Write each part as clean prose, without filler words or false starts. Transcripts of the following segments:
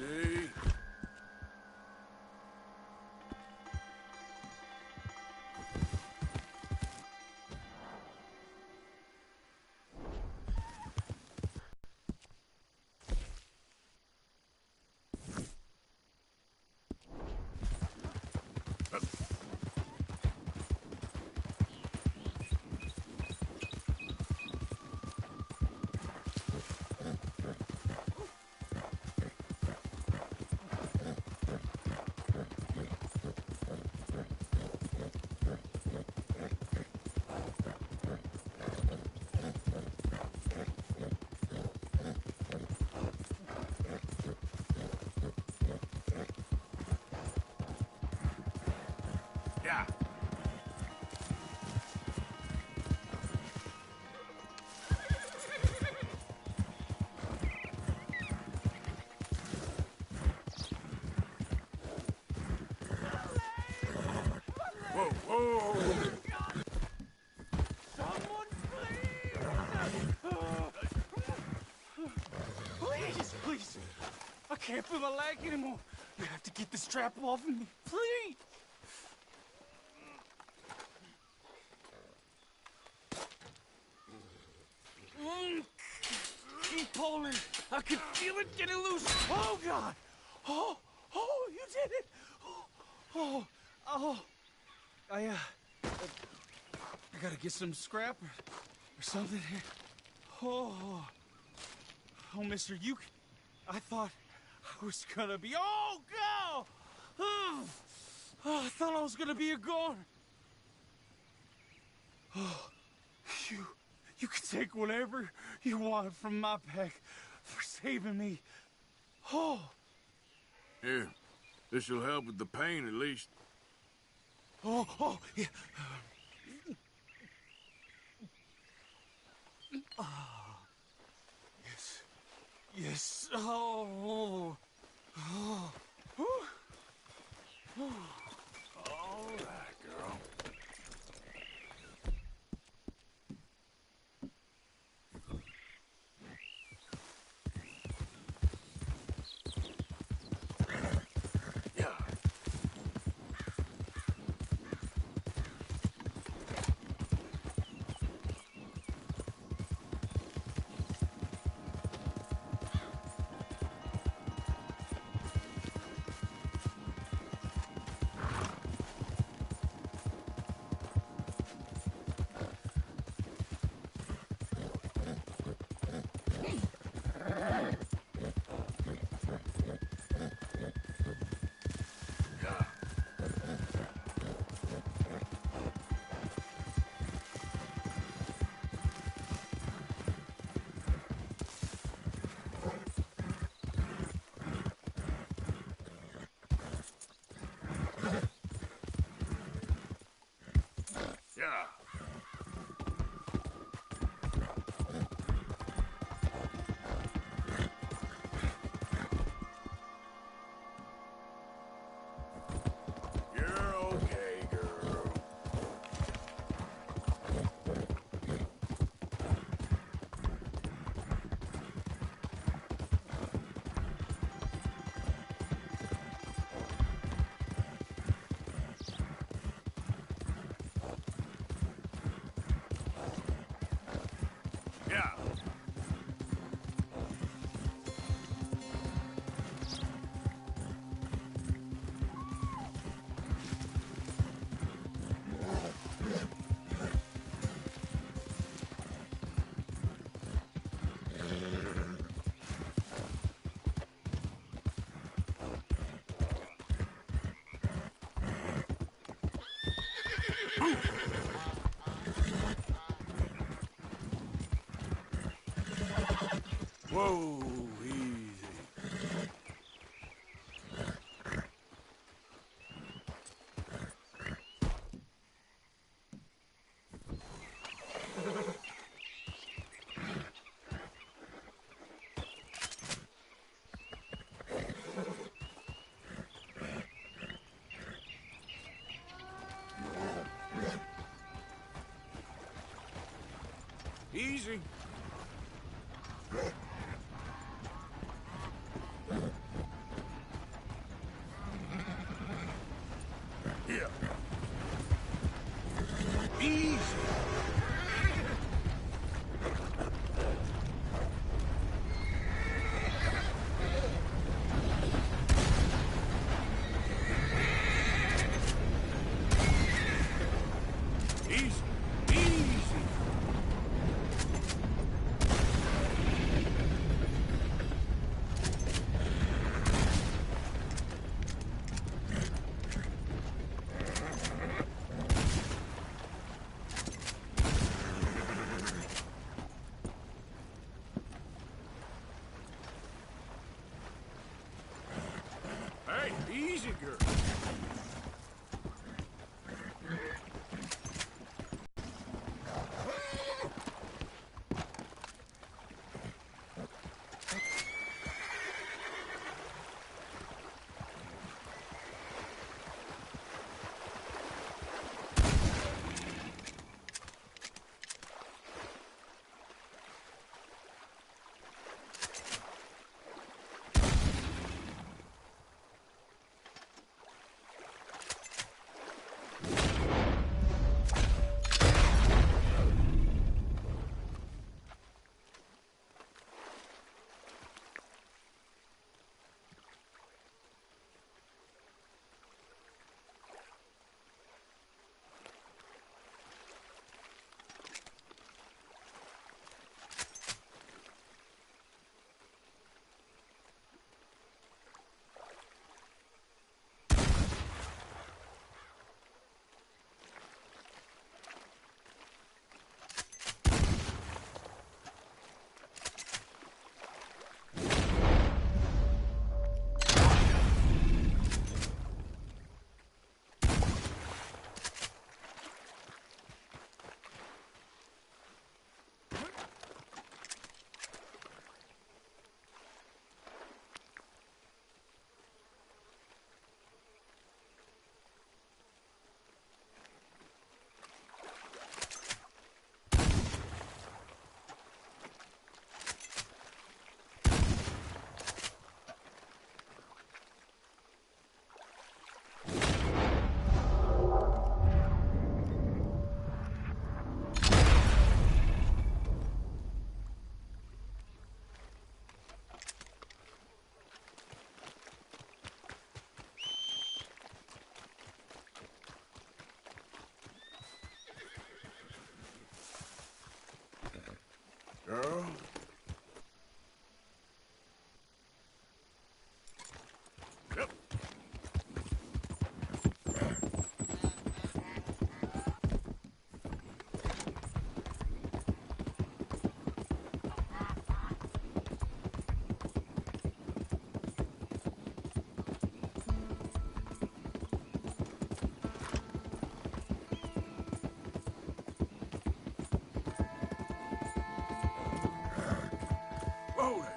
Easy. Yeah. Whoa, whoa! Someone please! Please, please! I can't feel my leg anymore. You have to get the strap off of me, please! Keep pulling. I can feel it getting loose. Oh, God! Oh, you did it! Oh. I gotta get some scrap or something here. Oh, mister, I thought I was gonna be, oh, God! Oh, I thought I was gonna be a goner. Oh, you can take whatever you want from my pack for saving me. Oh. Here, this'll help with the pain at least. Oh, yeah. Yes. Oh. All right, girl. Yeah. Yeah. You're okay, girl. Yeah. Whoa, easy. Easy. Easy, girl. Girl? Yep. Whoa there.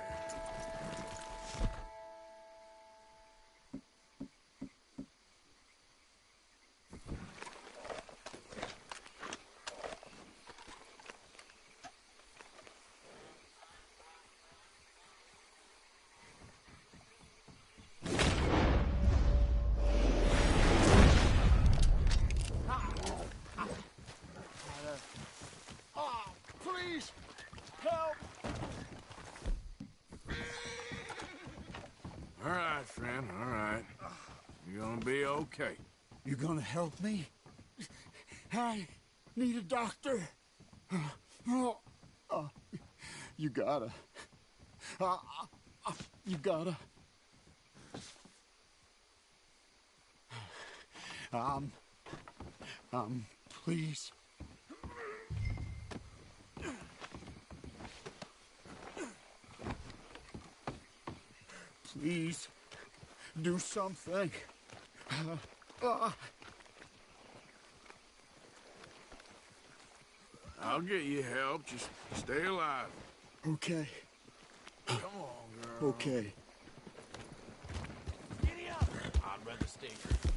Oh, please, help! All right, friend, all right. You're gonna be okay. You gonna help me? I need a doctor. You gotta. You gotta. Please. Please, do something. I'll get you help. Just stay alive. Okay, Come on, girl. okay. Giddy up! I'd rather stay here.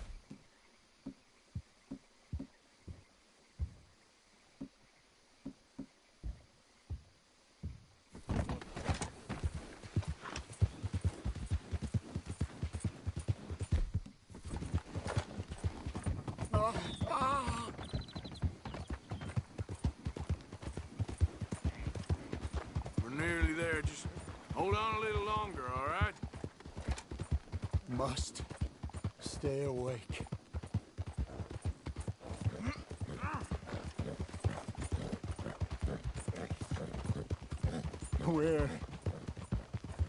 We're nearly there. Just hold on a little longer, all right? Must stay awake.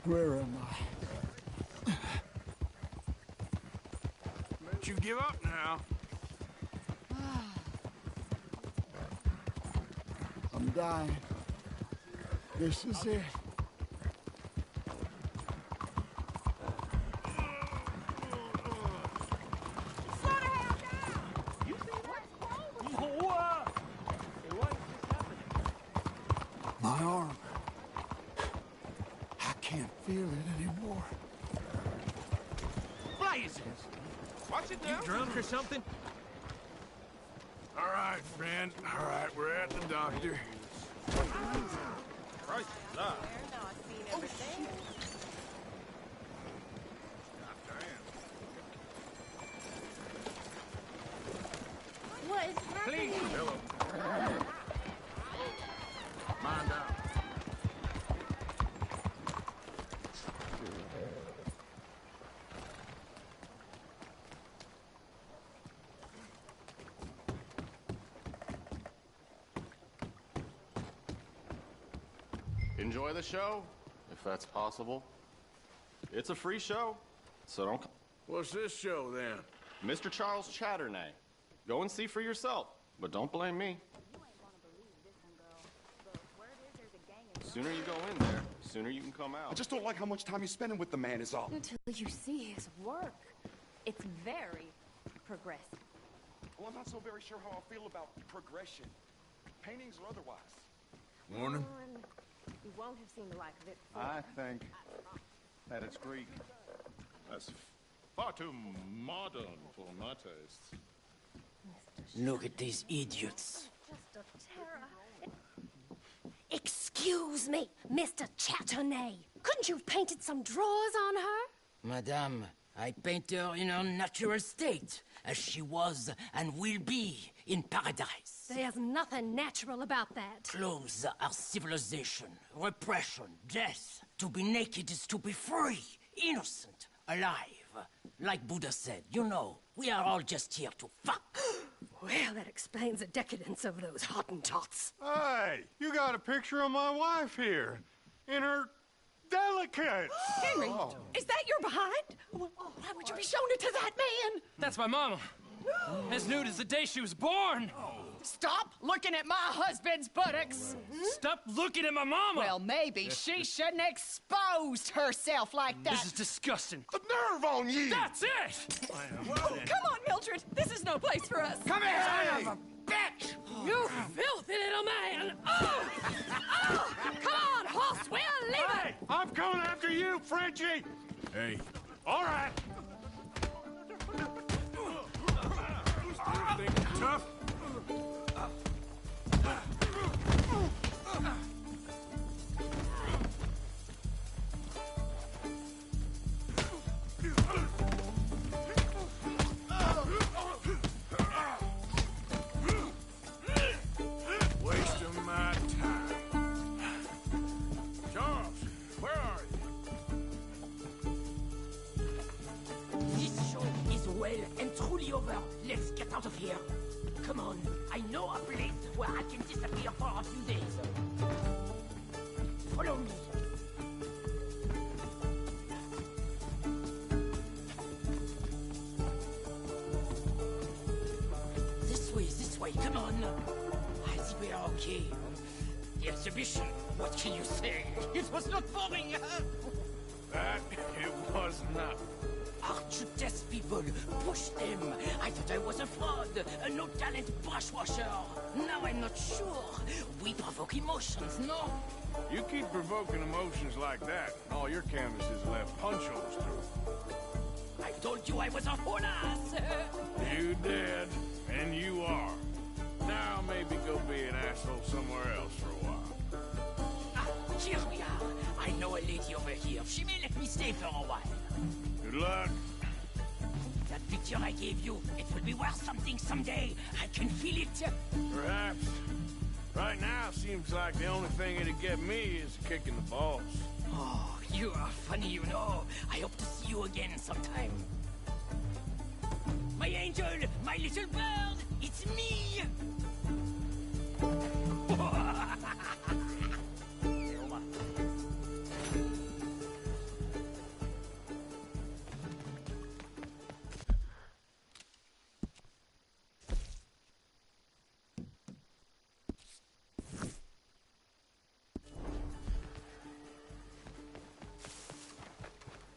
Where am I? Don't you give up now. I'm dying. This is it. Watch it now. You drunk or something? All right, friend. All right, we're at the doctor. Christ, alive. What is happening? Hello. Mind out. Enjoy the show, if that's possible. It's a free show, so don't... What's this show, then? Mr. Charles Chatternay. Go and see for yourself, but don't blame me. Sooner you go in there, sooner you can come I out. just don't like how much time you're spending with the man is all. Until you see his work. It's very progressive. Well, I'm not so very sure how I feel about progression. Paintings or otherwise. Morning. You won't have seen the like of it before. I think that it's Greek. That's far too modern for my taste. Look at these idiots. Just a terror. Excuse me, Mr. Chatternay. Couldn't you have painted some drawers on her? Madame, I paint her in her natural state, as she was and will be in paradise. There's nothing natural about that. Clothes are civilization, repression, death. To be naked is to be free, innocent, alive. Like Buddha said, you know, we are all just here to fuck. Well, that explains the decadence of those Hottentots. Hey, you got a picture of my wife here. In her delicates. Henry, is that your behind? Why would you be showing it to that man? That's my mama. As nude as the day she was born. Stop looking at my husband's buttocks. Stop looking at my mama. Well, maybe she shouldn't have exposed herself like that. This is disgusting. The nerve on you! That's it! Come on, Mildred. This is no place for us. Come here, son of a bitch! You filthy little man! Oh! Oh! Come on, horse, we'll leave Hey, I'm coming after you, Frenchie! Hey. All right. Think you're tough? Wasting my time. Charles, where are you? This show is well and truly over. Let's get out of here. Come on, I know a place where I can disappear for a few days. Follow me. This way, come on. I think we are okay. The exhibition, what can you say? It was not boring. That it was not. Aren't you test people? Push them. I thought I was a fraud, a no-talent brush washer. Now I'm not sure. We provoke emotions, no? You keep provoking emotions like that, and all your canvases left punch holes through. I told you I was a whole ass. You did, and you are. Now maybe go be an asshole somewhere else for a while. Ah, here we are. I know a lady over here. She may let me stay for a while. Good luck. That picture I gave you, it will be worth something someday. I can feel it. Perhaps. Right now, seems like the only thing it'd get me is kicking the balls. Oh, you are funny, you know. I hope to see you again sometime. My angel, my little bird, it's me!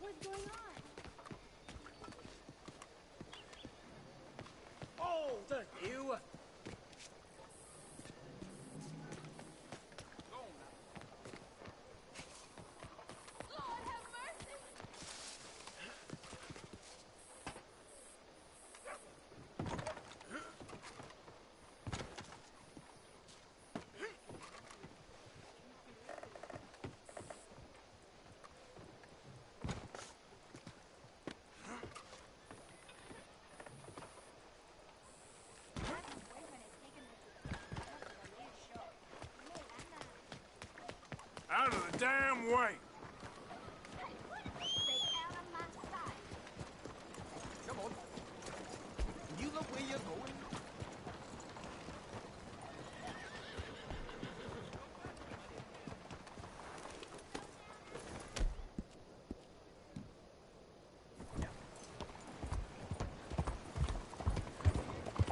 What's going on? Oh, the you. Out of the damn way! Come on. You look where you're going.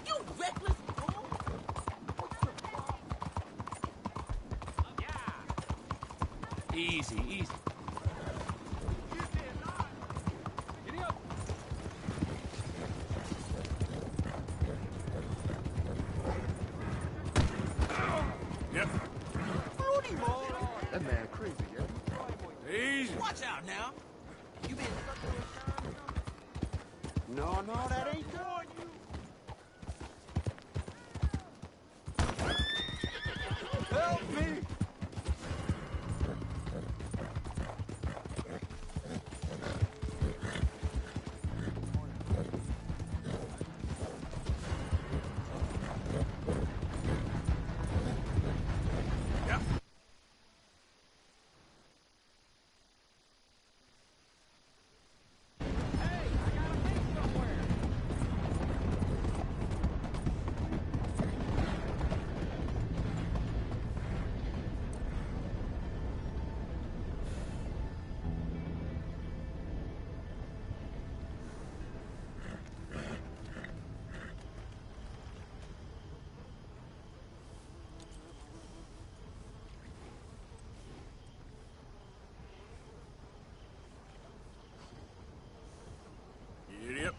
You reckless fool! Easy, easy. Giddy up. Yep. That man crazy, yeah? Easy. Watch out now. You been No, that ain't good. help me. Yep. Giddy up.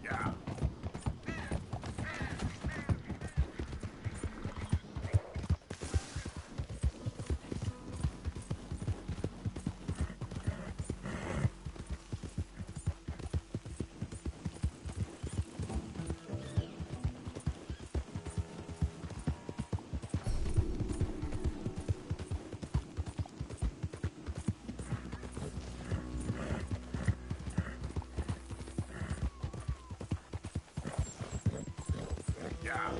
Yeah. Yeah.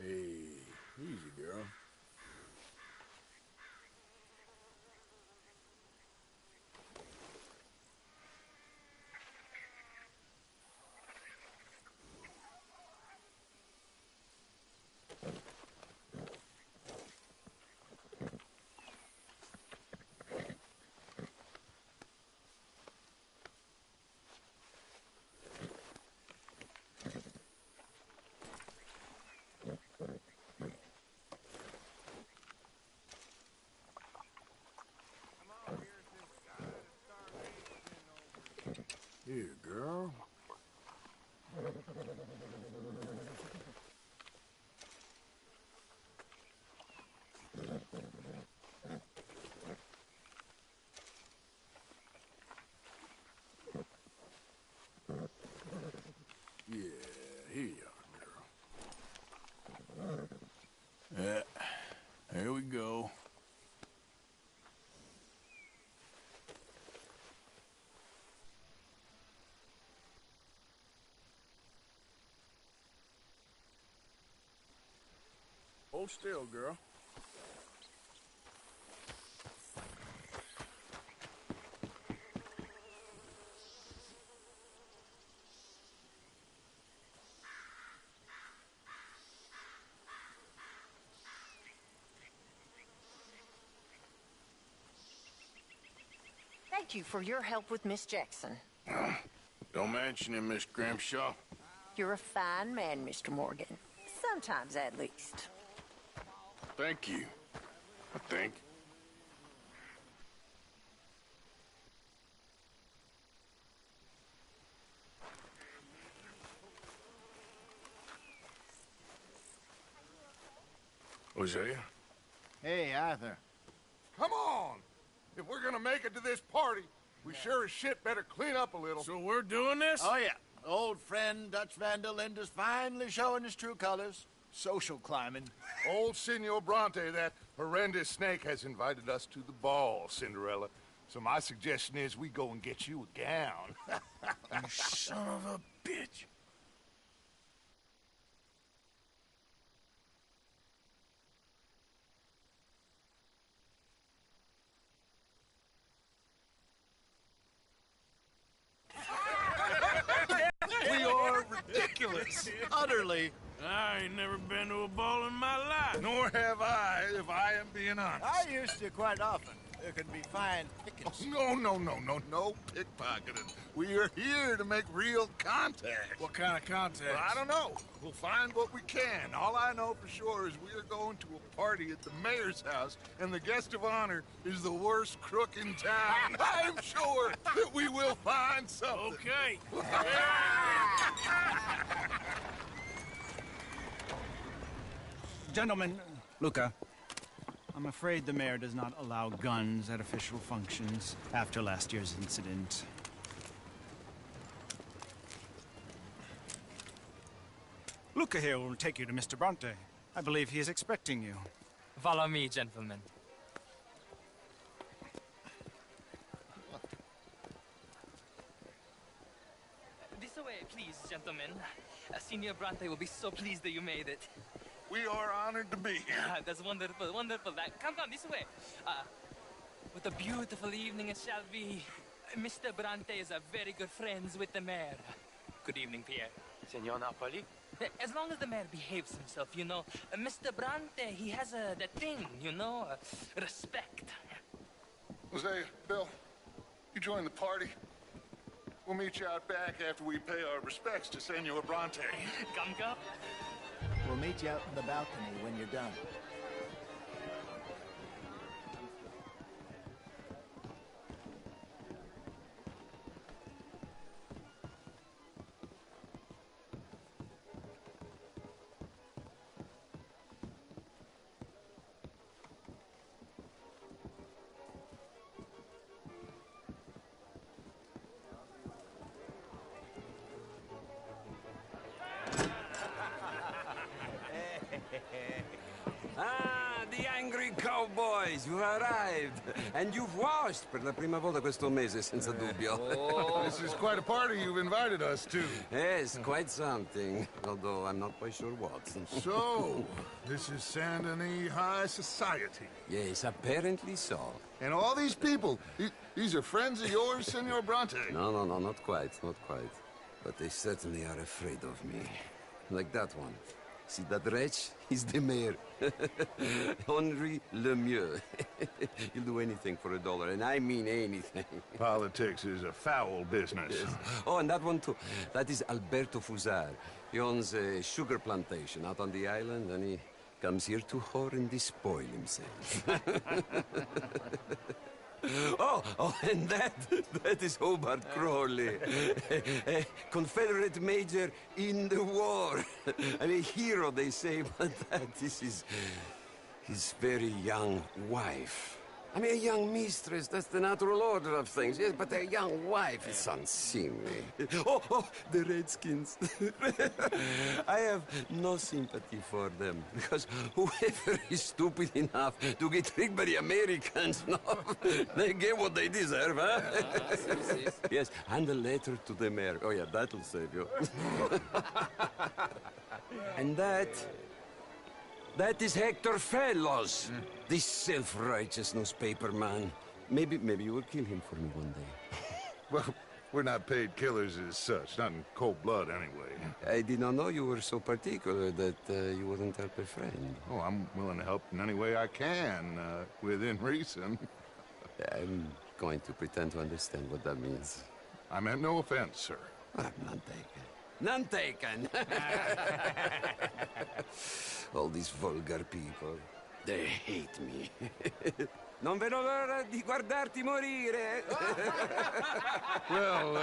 Hey, easy, girl. Here, girl. Yeah, here you are, girl. Yeah, there we go. Hold still, girl. Thank you for your help with Miss Jackson. Don't mention it, Miss Grimshaw. You're a fine man, Mr. Morgan. Sometimes, at least. Thank you, I think. Hosea? Hey, Arthur. Come on! If we're gonna make it to this party, we sure as shit better clean up a little. So we're doing this? Oh, yeah. Old friend Dutch Van der Linde's finally showing his true colors. Social climbing. Old Senor Bronte, that horrendous snake, has invited us to the ball, Cinderella. So my suggestion is we go and get you a gown. You son of a bitch. We are ridiculous. Utterly. I ain't never been to a ball in my life. Nor have I, if I am being honest. I used to quite often. There can be fine pickings. No pickpocketing. We are here to make real contact. What kind of contact? Well, I don't know. We'll find what we can. All I know for sure is we are going to a party at the mayor's house, and the guest of honor is the worst crook in town. I'm sure that we will find something. Okay. Gentlemen, Luca, I'm afraid the mayor does not allow guns at official functions after last year's incident. Luca here will take you to Mr. Bronte. I believe he is expecting you. Follow me, gentlemen. This way, please, gentlemen. Senior Bronte will be so pleased that you made it. We are honored to be here. That's wonderful, wonderful. Come, this way. What a beautiful evening it shall be. Mr. Bronte is a very good friends with the mayor. Good evening, Pierre. Senor Napoli? As long as the mayor behaves himself, you know. Mr. Bronte, he has that thing, you know, respect. Hosea, Bill, you join the party. We'll meet you out back after we pay our respects to Senor Bronte. Come. We'll meet you out in the balcony when you're done. The angry cowboys, you arrived. And you've washed per la prima volta questo mese, senza dubbio. This is quite a party you've invited us to. Yes, quite something. Although I'm not quite sure what. So, this is Saint Denis High Society. Yes, apparently so. And all these people, these are friends of yours, Senor Bronte? No, not quite. But they certainly are afraid of me. Like that one. See that wretch? He's the mayor. Henri Lemieux. He'll do anything for $1, and I mean anything. Politics is a foul business. Yes. Oh, and that one too. That is Alberto Fusar. He owns a sugar plantation out on the island, and he comes here to whore and despoil himself. Oh, and that is Hobart Crawley, a Confederate major in the war, and a hero, they say, but that is his very young wife. I mean, a young mistress, that's the natural order of things, yes, but a young wife is unseemly. Oh, the Redskins. I have no sympathy for them, because whoever is stupid enough to get tricked by the Americans, no, they get what they deserve, huh? Yes, and a letter to the mayor. Oh, yeah, that'll save you. And that is Hector Fellows, this self-righteous newspaper man. Maybe you will kill him for me one day. Well, we're not paid killers as such, not in cold blood anyway. I did not know you were so particular that you wouldn't help a friend. Oh, I'm willing to help in any way I can, within reason. I'm going to pretend to understand what that means. I meant no offense, sir. None taken. None taken. All these vulgar people, they hate me. Non vedo l'ora di guardarti morire. Well,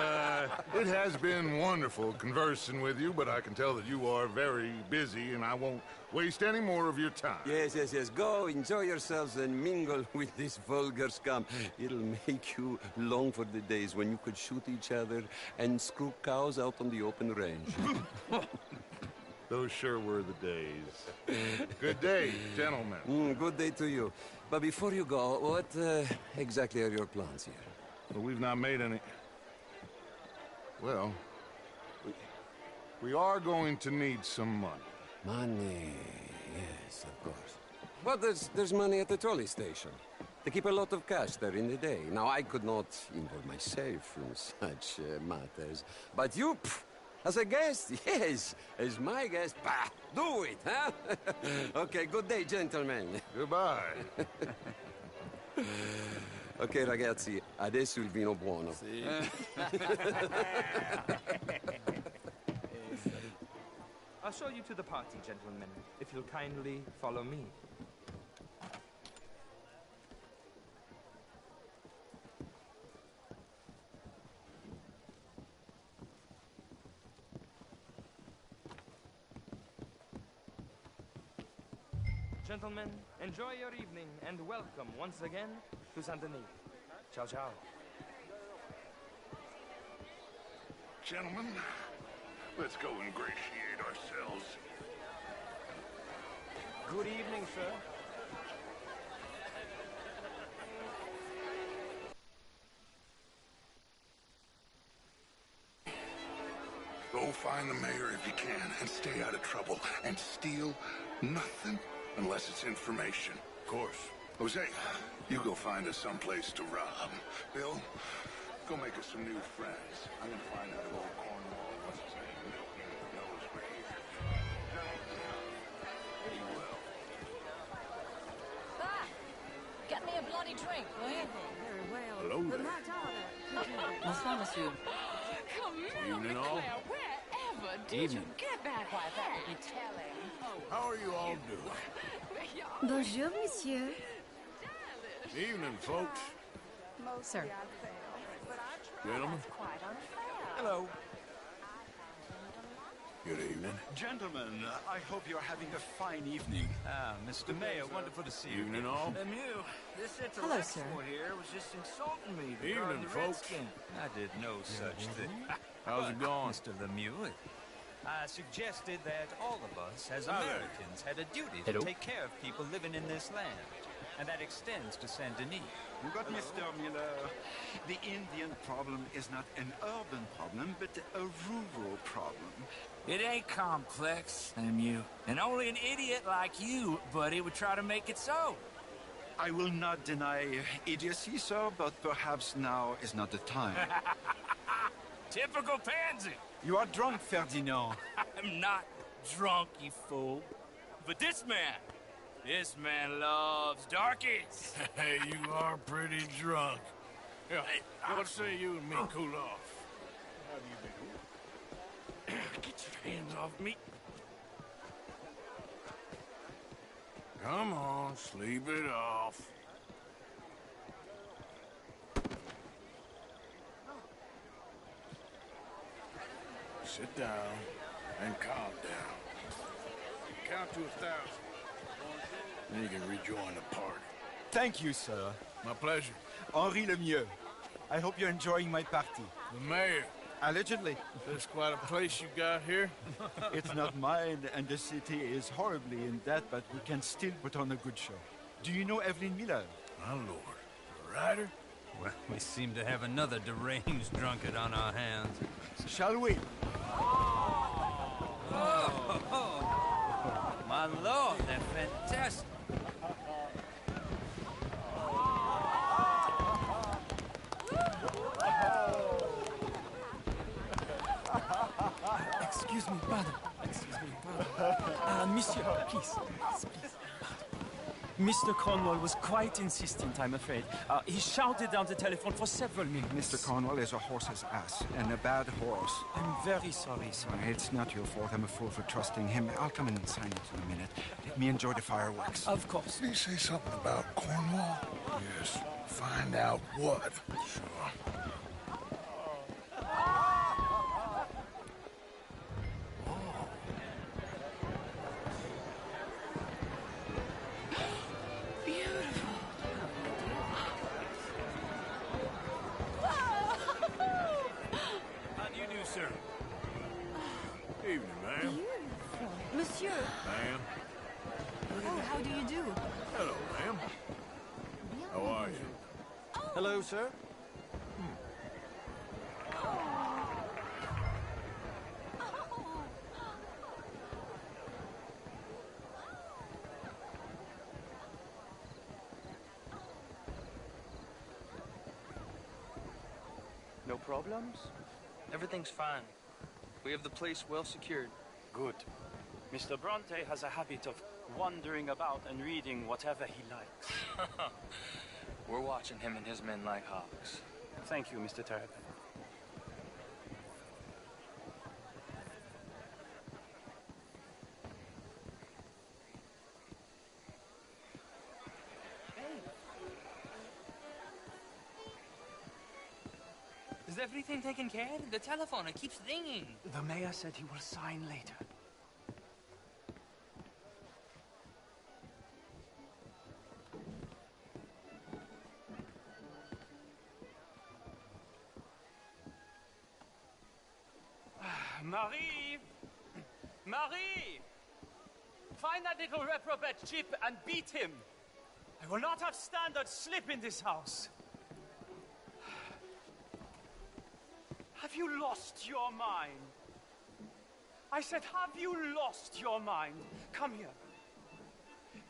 it has been wonderful conversing with you, but I can tell that you are very busy, and I won't waste any more of your time. Yes. Go, enjoy yourselves, and mingle with this vulgar scum. It'll make you long for the days when you could shoot each other and screw cows out on the open range. Those sure were the days. Good day, gentlemen. Good day to you. But before you go, what exactly are your plans here? Well, we've not made any... Well, we are going to need some money. Money, yes, of course. But there's money at the trolley station. They keep a lot of cash there in the day. Now, I could not involve myself in such matters. But you, as a guest, yes, as my guest, bah, do it, huh? Okay, good day, gentlemen. Goodbye. Ok, ragazzi, adesso il vino buono. Sì. I'll show you to the party, gentlemen, if you'll kindly follow me. Gentlemen, enjoy your evening and welcome once again to Saint Denis. Ciao, ciao. Gentlemen, let's go ingratiate ourselves. Good evening, sir. Go find the mayor if you can and stay out of trouble and steal nothing unless it's information. Of course. Jose, you go find us someplace to rob. Bill, go make us some new friends. I'm gonna find out old Cornwall, what's his name, Milton, knows we're here. He will. Ah! Get me a bloody drink, will you? Very well. Hello But there. my daughter... Bonsoir, monsieur. Evening all. Wherever did you get that hat? How are you all doing? Bonjour, monsieur. Evening, folks. Sir. Gentlemen. Hello. Good evening. Gentlemen, I hope you're having a fine evening. Ah, Mr. Mayor, wonderful to see you. Evening all. Lemieux, this Hello, sir. here was just insulting me. Evening, regarding the folks. Redskin. I did no such thing. How's it going? Mr. Lemieux, I suggested that all of us, as Hi there. Americans, had a duty to take care of people living in this land. And that extends to Saint Denis. But, Mr. Miller, the Indian problem is not an urban problem, but a rural problem. It ain't complex, Lemieux. And only an idiot like you, buddy, would try to make it so. I will not deny idiocy, sir, but perhaps now is not the time. Typical pansy. You are drunk, Ferdinand. I'm not drunk, you fool. But this man loves darkies. Hey, you are pretty drunk. Yeah, what say you and me cool off? How do you do? Get your hands off me. Come on, sleep it off. Sit down and calm down. Count to 1,000. Then you can rejoin the party. Thank you, sir. My pleasure. Henri Lemieux. I hope you're enjoying my party. The mayor. Allegedly. This quite a place you got here? It's not mine, and the city is horribly in debt, but we can still put on a good show. Do you know Evelyn Miller? My lord. The writer? Well, we seem to have another deranged drunkard on our hands. Shall we? My lord, they're fantastic. Excuse me, pardon. Excuse me, pardon. Monsieur, please. Please. Mr. Cornwall was quite insistent, I'm afraid. He shouted down the telephone for several minutes. Mr. Cornwall is a horse's ass, and a bad horse. I'm very sorry, sir. It's not your fault. I'm a fool for trusting him. I'll come in and sign it in a minute. Let me enjoy the fireworks. Of course. Did he say something about Cornwall? Yes. Find out what. Sure. Evening, ma'am. Beautiful. Monsieur. Ma'am. Oh, how do you do? Hello, ma'am. How are you? Hello, sir. No problems? Everything's fine. We have the place well secured. Good. Mr. Bronte has a habit of wandering about and reading whatever he likes. We're watching him and his men like hawks. Thank you, Mr. Terrapin. Is everything taken care of? The telephone, it keeps ringing. The mayor said he will sign later. Marie! Marie! Find that little reprobate Chip and beat him. I will not have standard slip in this house. Have you lost your mind? I said, have you lost your mind? Come here.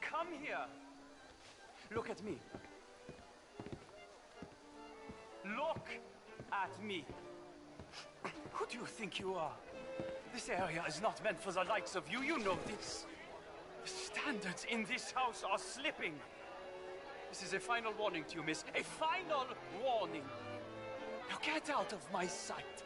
Come here. Look at me. Look at me. Who do you think you are? This area is not meant for the likes of you. You know this. The standards in this house are slipping. This is a final warning to you, miss. A final warning. Now get out of my sight.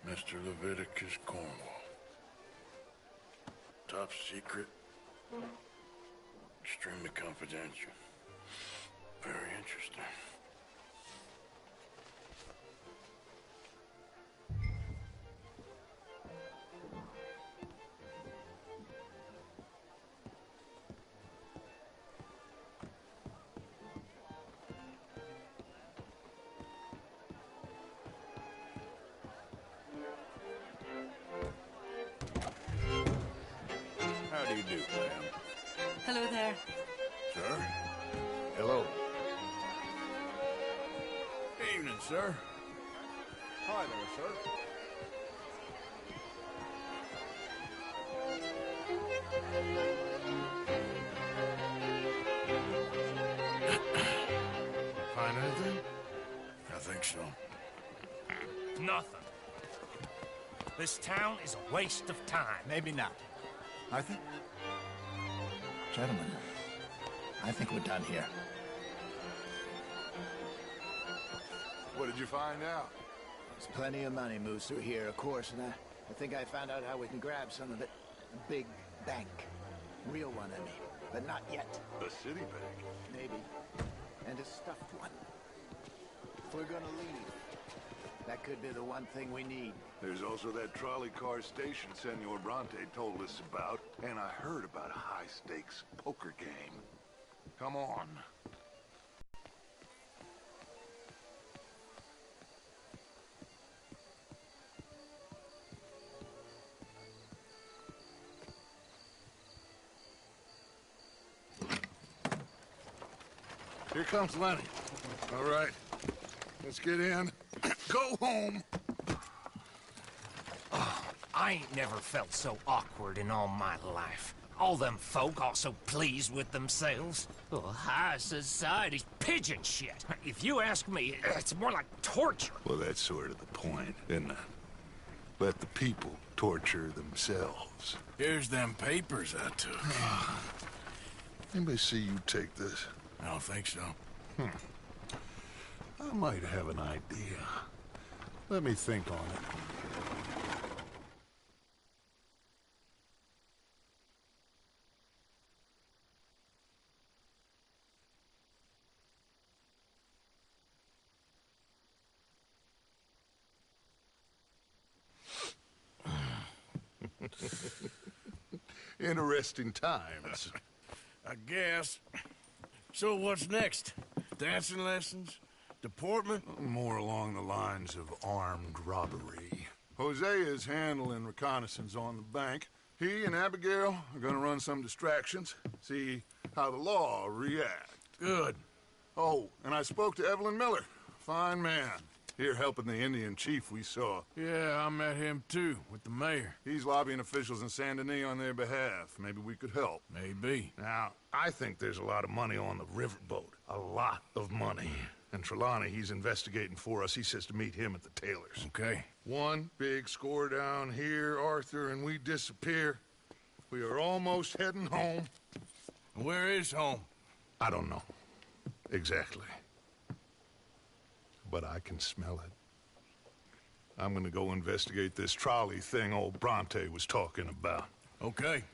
Mr. Leviticus Cornwall. Top secret. Extremely confidential. Very interesting. How do you do, ma'am? Hello there. Sir? Hello. Evening, sir. Hi there, sir. Find anything? I think so. Nothing. This town is a waste of time. Maybe not. Arthur? Gentlemen, I think we're done here. What did you find out? There's plenty of money moves through here, of course, and I think I found out how we can grab some of it. A big bank. Real one, I mean. But not yet. A city bank? Maybe. And a stuffed one. If we're gonna leave, that could be the one thing we need. There's also that trolley car station Senor Bronte told us about, and I heard about a high-stakes poker game. Come on. Here comes Lenny. All right, let's get in. Go home. Oh, I ain't never felt so awkward in all my life. All them folk all so pleased with themselves. Oh, high society's pigeon shit. If you ask me, it's more like torture. Well, that's sort of the point, isn't it? Let the people torture themselves. Here's them papers I took. Anybody see you take this? I don't think so. I might have an idea. Let me think on it. Interesting times. I guess. So what's next? Dancing lessons? Deportment? More along the lines of armed robbery. Hosea is handling reconnaissance on the bank. He and Abigail are gonna run some distractions, see how the law reacts. Good. Oh, and I spoke to Evelyn Miller. Fine man. Here helping the Indian chief we saw. Yeah, I met him too, with the mayor. He's lobbying officials in Saint Denis on their behalf. Maybe we could help. Maybe. Now, I think there's a lot of money on the riverboat. A lot of money. And Trelawney, he's investigating for us. He says to meet him at the Taylor's. Okay. One big score down here, Arthur, and we disappear. We are almost heading home. Where is home? I don't know. Exactly. But I can smell it. I'm gonna go investigate this trolley thing old Bronte was talking about. Okay.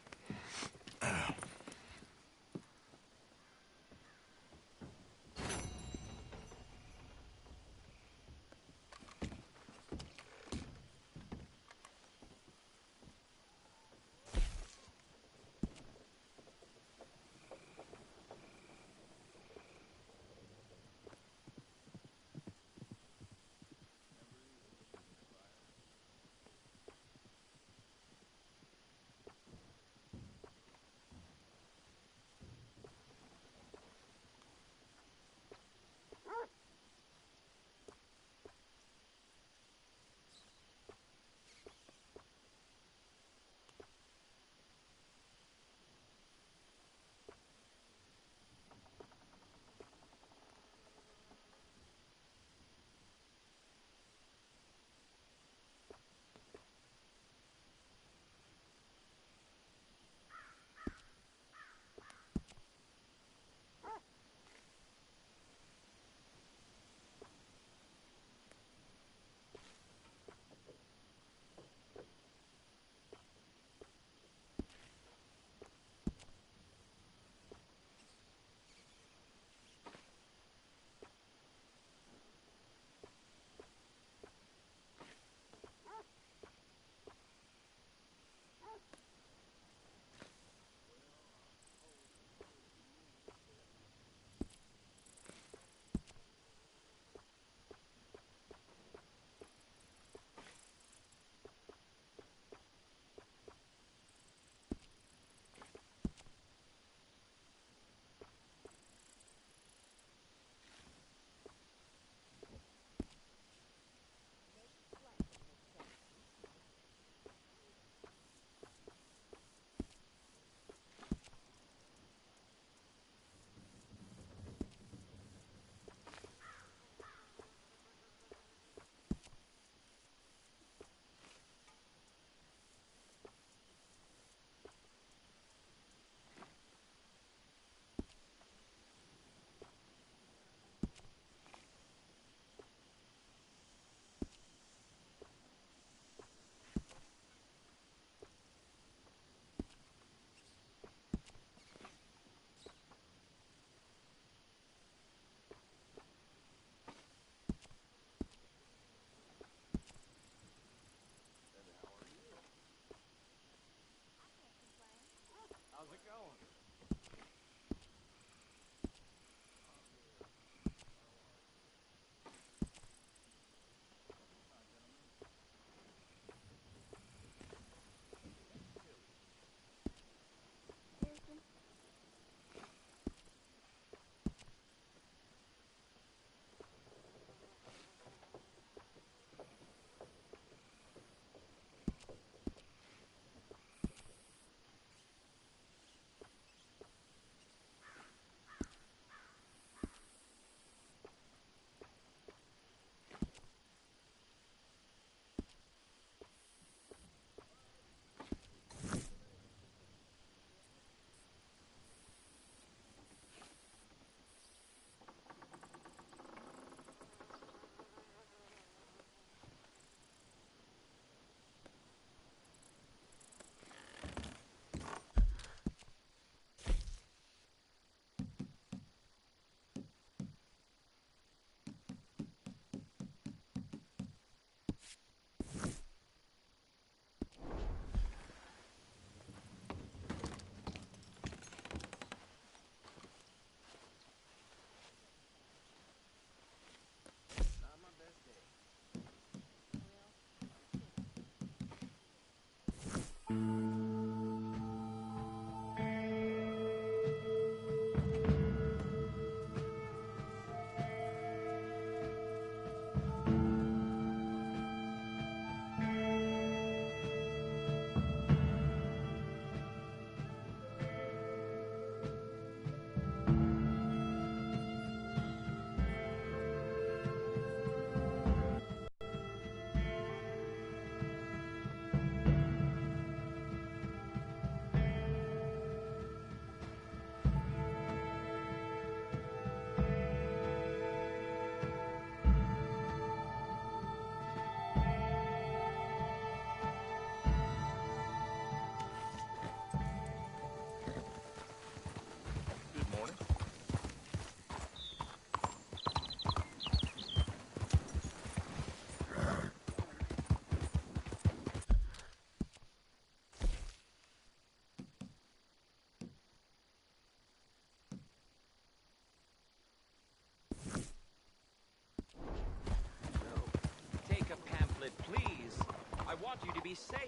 to be safe.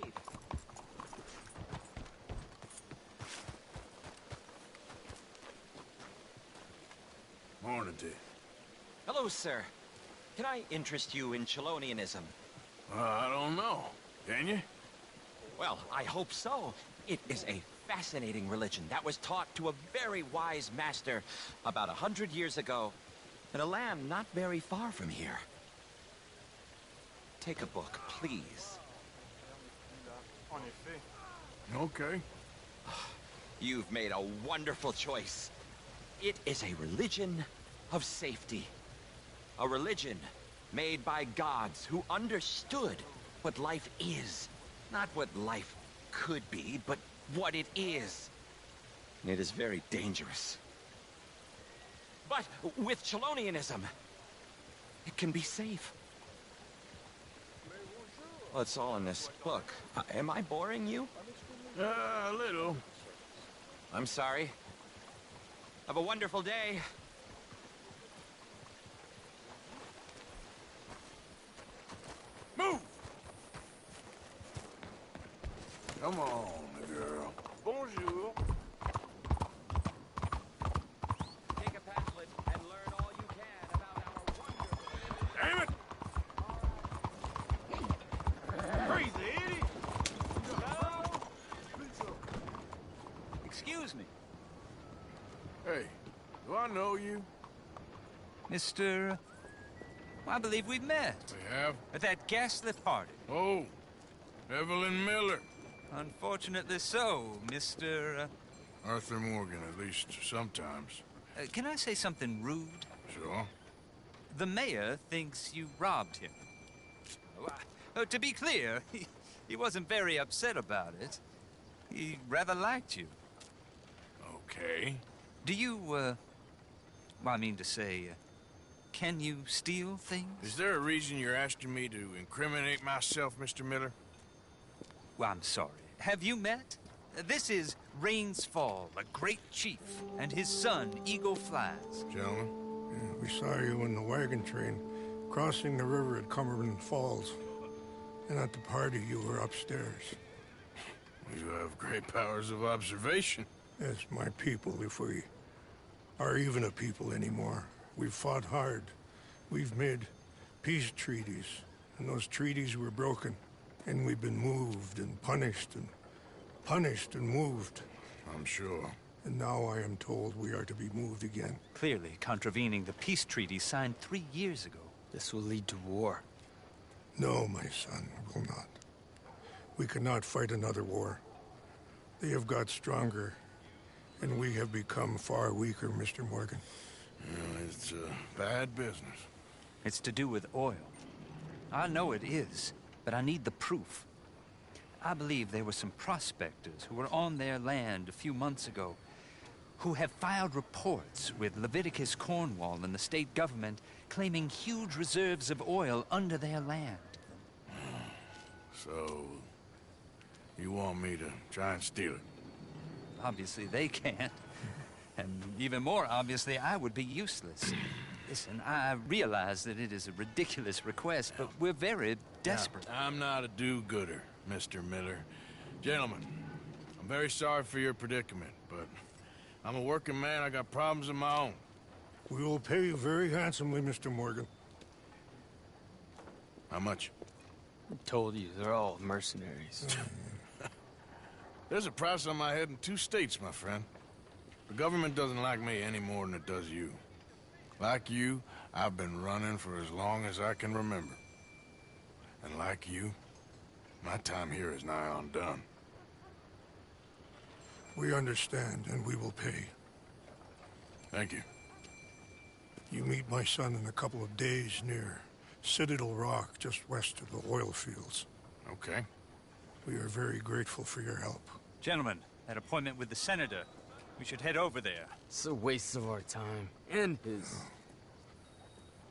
Morning to you. Hello, sir. Can I interest you in Chelonianism? I don't know. Can you? Well, I hope so. It is a fascinating religion that was taught to a very wise master about 100 years ago in a land not very far from here. Take a book, please. Okay. You've made a wonderful choice. It is a religion of safety. A religion made by gods who understood what life is. Not what life could be, but what it is. And it is very dangerous. But with Chelonianism, it can be safe. Well, it's all in this book. Am I boring you? A little. I'm sorry. Have a wonderful day. Move! Come on, girl. Bonjour. Take a pamphlet and learn all you can about our wonderful... Damn it! Crazy idiot! Excuse me. Hey, do I know you? Mr. I believe we've met. We have? At that ghastly party. Oh, Evelyn Miller. Unfortunately so, Mr. Arthur Morgan, at least sometimes. Can I say something rude? Sure. The mayor thinks you robbed him. To be clear, he wasn't very upset about it. He rather liked you. Okay. Do you, well, I mean to say, can you steal things? Is there a reason you're asking me to incriminate myself, Mr. Miller? Well, I'm sorry. Have you met? This is Rains Fall, a great chief, and his son, Eagle Flies. Gentlemen? Yeah, we saw you in the wagon train, crossing the river at Cumberland Falls. And at the party, you were upstairs. You have great powers of observation. Yes, my people, if we are even a people anymore. We've fought hard. We've made peace treaties, and those treaties were broken. And we've been moved and punished and moved. I'm sure. And now I am told we are to be moved again. Clearly contravening the peace treaty signed 3 years ago. This will lead to war. No, my son, it will not. We cannot fight another war. They have got stronger, and we have become far weaker, Mr. Morgan. Yeah, it's bad business. It's to do with oil. I know it is, but I need the proof. I believe there were some prospectors who were on their land a few months ago who have filed reports with Leviticus Cornwall and the state government claiming huge reserves of oil under their land. So, you want me to try and steal it? Obviously they can't. And even more obviously, I would be useless. Listen, I realize that it is a ridiculous request, but we're very desperate. Now, I'm not a do-gooder, Mr. Miller. Gentlemen, I'm very sorry for your predicament, but I'm a working man. I got problems of my own. We will pay you very handsomely, Mr. Morgan. How much? I told you, they're all mercenaries. There's a price on my head in 2 states, my friend. The government doesn't like me any more than it does you. Like you, I've been running for as long as I can remember. And like you, my time here is nigh on done. We understand, and we will pay. Thank you. You meet my son in a couple of days near Citadel Rock, just west of the oil fields. Okay. We are very grateful for your help. Gentlemen, that appointment with the senator. We should head over there. It's a waste of our time. And his.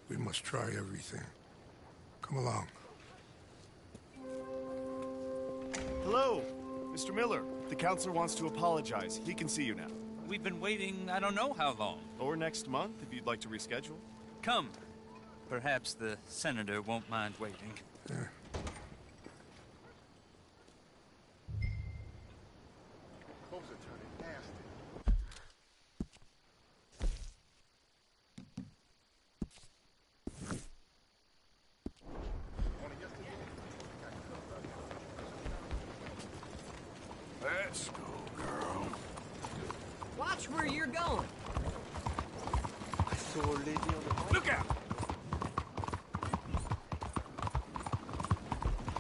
We must try everything. Come along. Hello, Mr. Miller. The counselor wants to apologize. He can see you now. We've been waiting I don't know how long. Or next month, if you'd like to reschedule. Come. Perhaps the senator won't mind waiting. Let's go, girl. Watch where you're going. I saw a lady on the bike. Look out!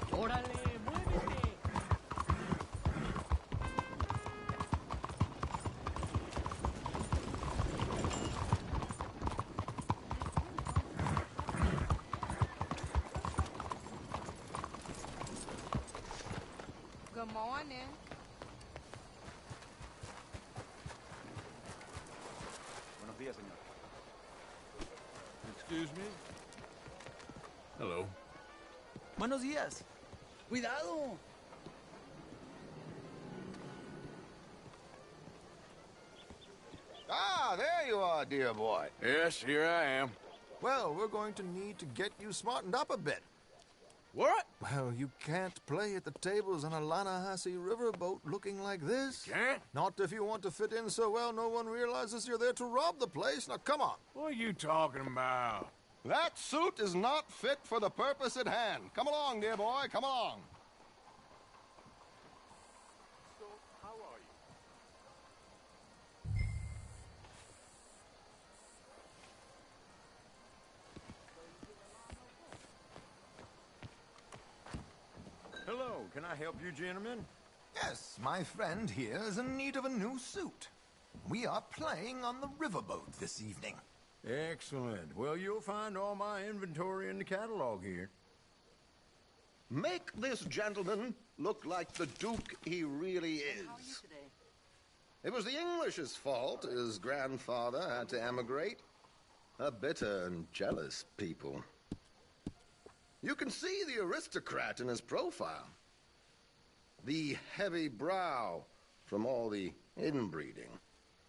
Órale, muévete. Good morning. Buenos días, señor. Excuse me? Hello. Buenos días. Cuidado. Ah, there you are, dear boy. Yes, here I am. Well, we're going to need to get you smartened up a bit. What? Well, you can't play at the tables on a Lanahassee riverboat looking like this. Can't? Not if you want to fit in so well no one realizes you're there to rob the place. Now, come on. What are you talking about? That suit is not fit for the purpose at hand. Come along, dear boy, come along. So, how are you? Hello, can I help you, gentlemen? Yes, my friend here is in need of a new suit. We are playing on the riverboat this evening. Excellent. Well, you'll find all my inventory in the catalog here. Make this gentleman look like the Duke he really is. How are you today? It was the English's fault his grandfather had to emigrate. A bitter and jealous people. You can see the aristocrat in his profile. The heavy brow from all the inbreeding.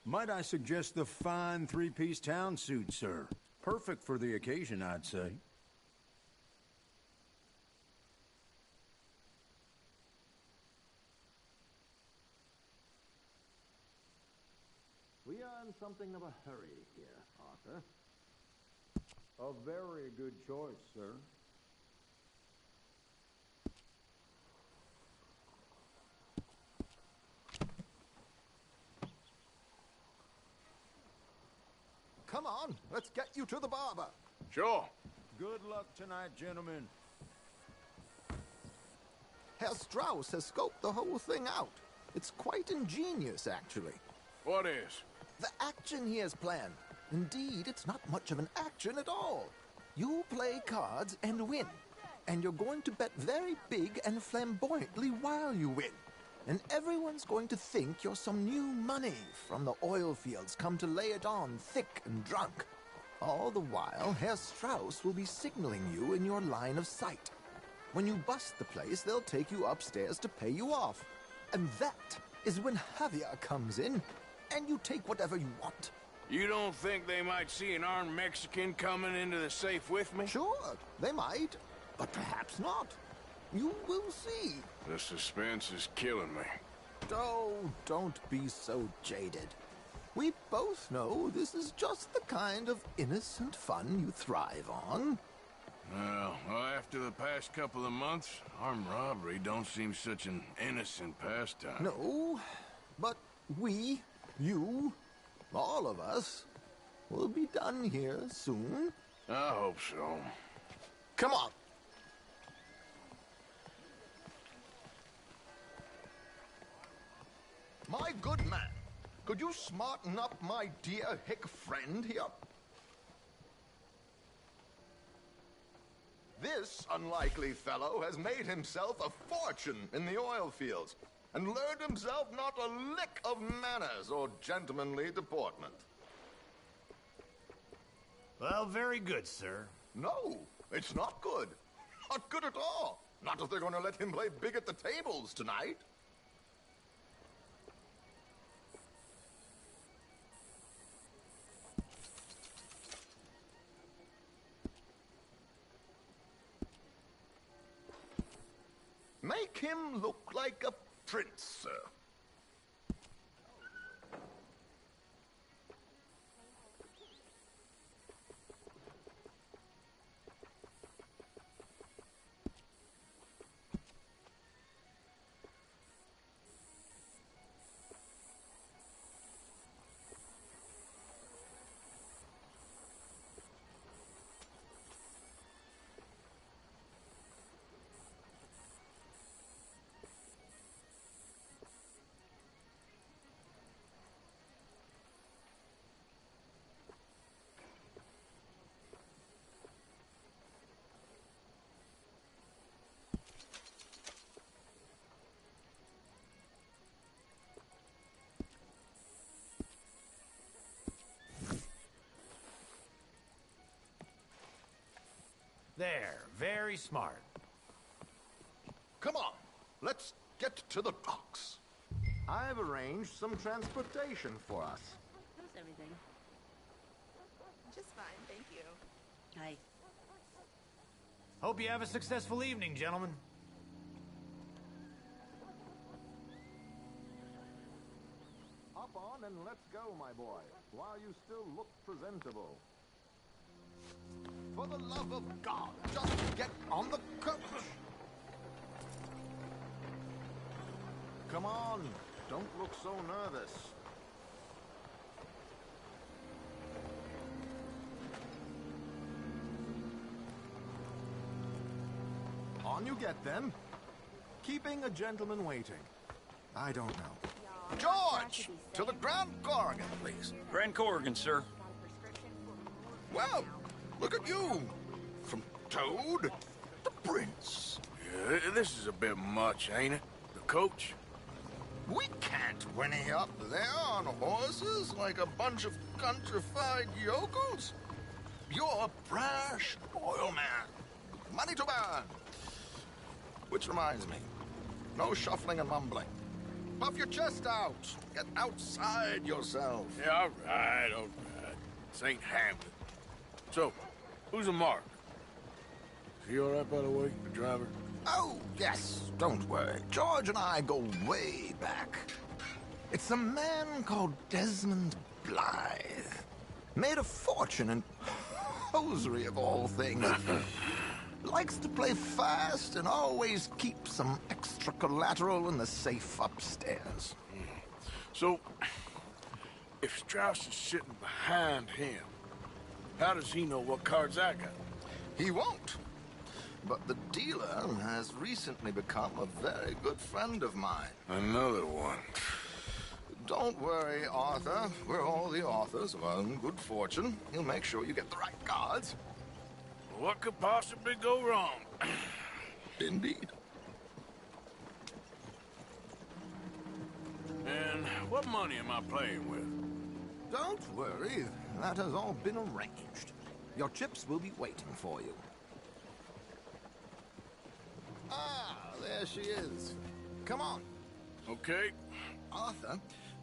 Might I suggest the fine three-piece town suit, sir? Perfect for the occasion, I'd say. We are in something of a hurry here, Arthur. A very good choice, sir. Come on, let's get you to the barber. Sure. Good luck tonight, gentlemen. Herr Strauss has scoped the whole thing out. It's quite ingenious, actually. What is? The action he has planned. Indeed, it's not much of an action at all. You play cards and win. And you're going to bet very big and flamboyantly while you win. And everyone's going to think you're some new money from the oil fields come to lay it on thick and drunk. All the while, Herr Strauss will be signaling you in your line of sight. When you bust the place, they'll take you upstairs to pay you off. And that is when Javier comes in, and you take whatever you want. You don't think they might see an armed Mexican coming into the safe with me? Sure, they might, but perhaps not. You will see. The suspense is killing me. Oh, don't be so jaded. We both know this is just the kind of innocent fun you thrive on. Well, after the past couple of months, armed robbery don't seem such an innocent pastime. No, but we, you, all of us, will be done here soon. I hope so. Come on. My good man, could you smarten up my dear hick friend here? This unlikely fellow has made himself a fortune in the oil fields and learned himself not a lick of manners or gentlemanly deportment. Well, very good, sir. No, it's not good. Not good at all. Not if they're going to let him play big at the tables tonight. Make him look like a prince, sir. There, very smart. Come on, let's get to the docks. I've arranged some transportation for us. How's everything? Just fine, thank you. Hi. Hope you have a successful evening, gentlemen. Hop on and let's go, my boy, while you still look presentable. For the love of God, just get on the coach! Come on, don't look so nervous. On you get, then. Keeping a gentleman waiting. I don't know. George! To the Grand Corrigan, please. Grand Corrigan, sir. Well, look at you. From Toad to Prince. Yeah, this is a bit much, ain't it? The coach? We can't whinny up there on horses like a bunch of countrified yokels. You're a brash oil man. Money to burn. Which reminds me, no shuffling and mumbling. Puff your chest out. Get outside yourself. Yeah, all right. This ain't Hamlet. So, who's a mark? Is he all right, by the way, the driver? Oh, yes. Don't worry. George and I go way back. It's a man called Desmond Blythe. Made a fortune in hosiery of all things. Likes to play fast and always keep some extra collateral in the safe upstairs. So, if Strauss is sitting behind him, how does he know what cards I got? He won't. But the dealer has recently become a very good friend of mine. Another one. Don't worry, Arthur. We're all the authors of our own good fortune. He'll make sure you get the right cards. What could possibly go wrong? Indeed. And what money am I playing with? Don't worry. That has all been arranged. Your chips will be waiting for you. Ah, there she is. Come on. Okay. Arthur,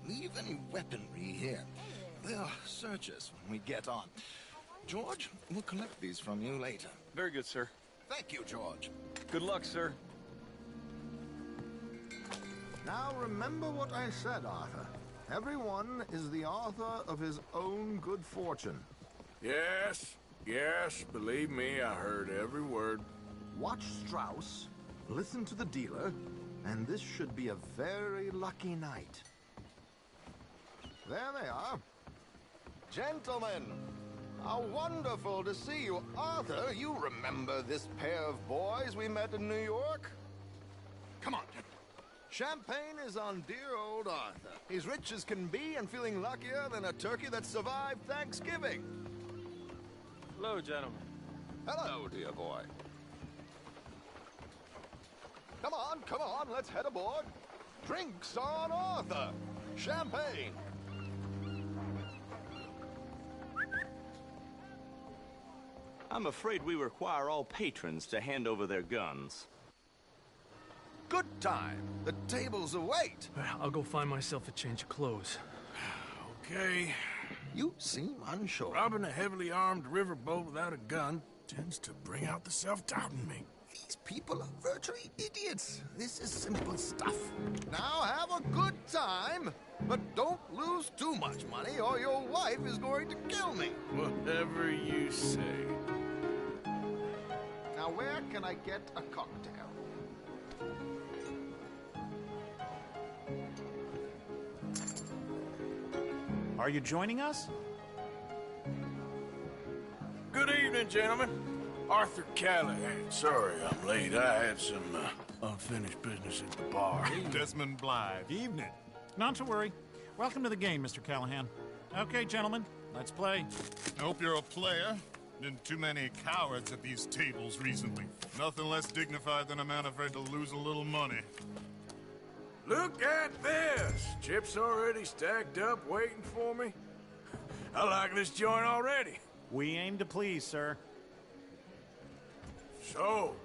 leave any weaponry here. They'll search us when we get on. George, we'll collect these from you later. Very good, sir. Thank you, George. Good luck, sir. Now remember what I said, Arthur. Everyone is the author of his own good fortune. Yes, believe me, I heard every word. Watch Strauss, listen to the dealer, and this should be a very lucky night. There they are. Gentlemen, how wonderful to see you. Arthur, you remember this pair of boys we met in New York? Come on, gentlemen. Champagne is on dear old Arthur. He's rich as can be and feeling luckier than a turkey that survived Thanksgiving. Hello, gentlemen. Hello, dear boy. Come on, let's head aboard. Drinks on Arthur. Champagne. I'm afraid we require all patrons to hand over their guns. Good time. The tables await. I'll go find myself a change of clothes. Okay. You seem unsure. Robbing a heavily armed riverboat without a gun tends to bring out the self-doubt in me. These people are virtually idiots. This is simple stuff. Now have a good time, but don't lose too much money or your wife is going to kill me. Whatever you say. Now where can I get a cocktail? Are you joining us? Good evening, gentlemen. Arthur Callahan. Sorry I'm late. I had some unfinished business at the bar. Desmond Blythe. Evening. Not to worry. Welcome to the game, Mr. Callahan. Okay, gentlemen, let's play. I hope you're a player. Been too many cowards at these tables recently. Nothing less dignified than a man afraid to lose a little money. Look at this! Chips already stacked up, waiting for me. I like this joint already. We aim to please, sir. So,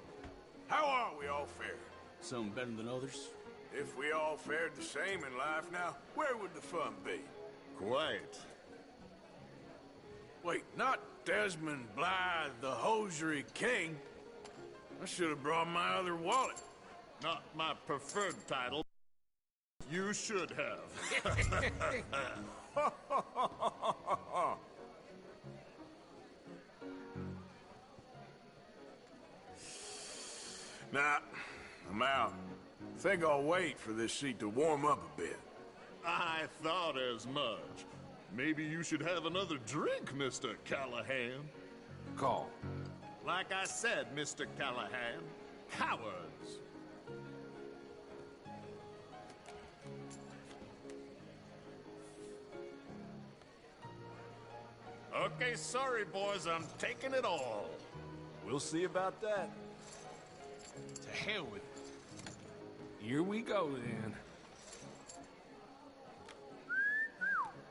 how are we all fared? Some better than others. If we all fared the same in life now, where would the fun be? Quiet. Wait, not Desmond Blythe, the hosiery king. I should have brought my other wallet. Not my preferred title. You should have. Nah, I'm out. Think I'll wait for this seat to warm up a bit. I thought as much. Maybe you should have another drink, Mr. Callahan. Call. Like I said, Mr. Callahan, cowards. Okay, sorry, boys, I'm taking it all. We'll see about that. To hell with it. Here we go, then.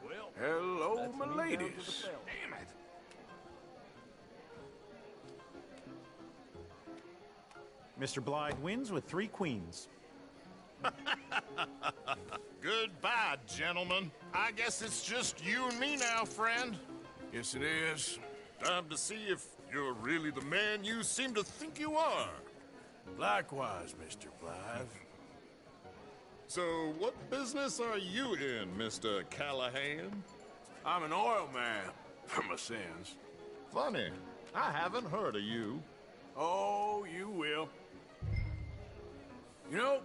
Well, hello, my ladies. Damn it. Mr. Blythe wins with 3 queens. Goodbye, gentlemen. I guess it's just you and me now, friend. Yes, it is. Time to see if you're really the man you seem to think you are. Likewise, Mr. Blythe. So, what business are you in, Mr. Callahan? I'm an oil man, for my sins. Funny, I haven't heard of you. Oh, you will. You know,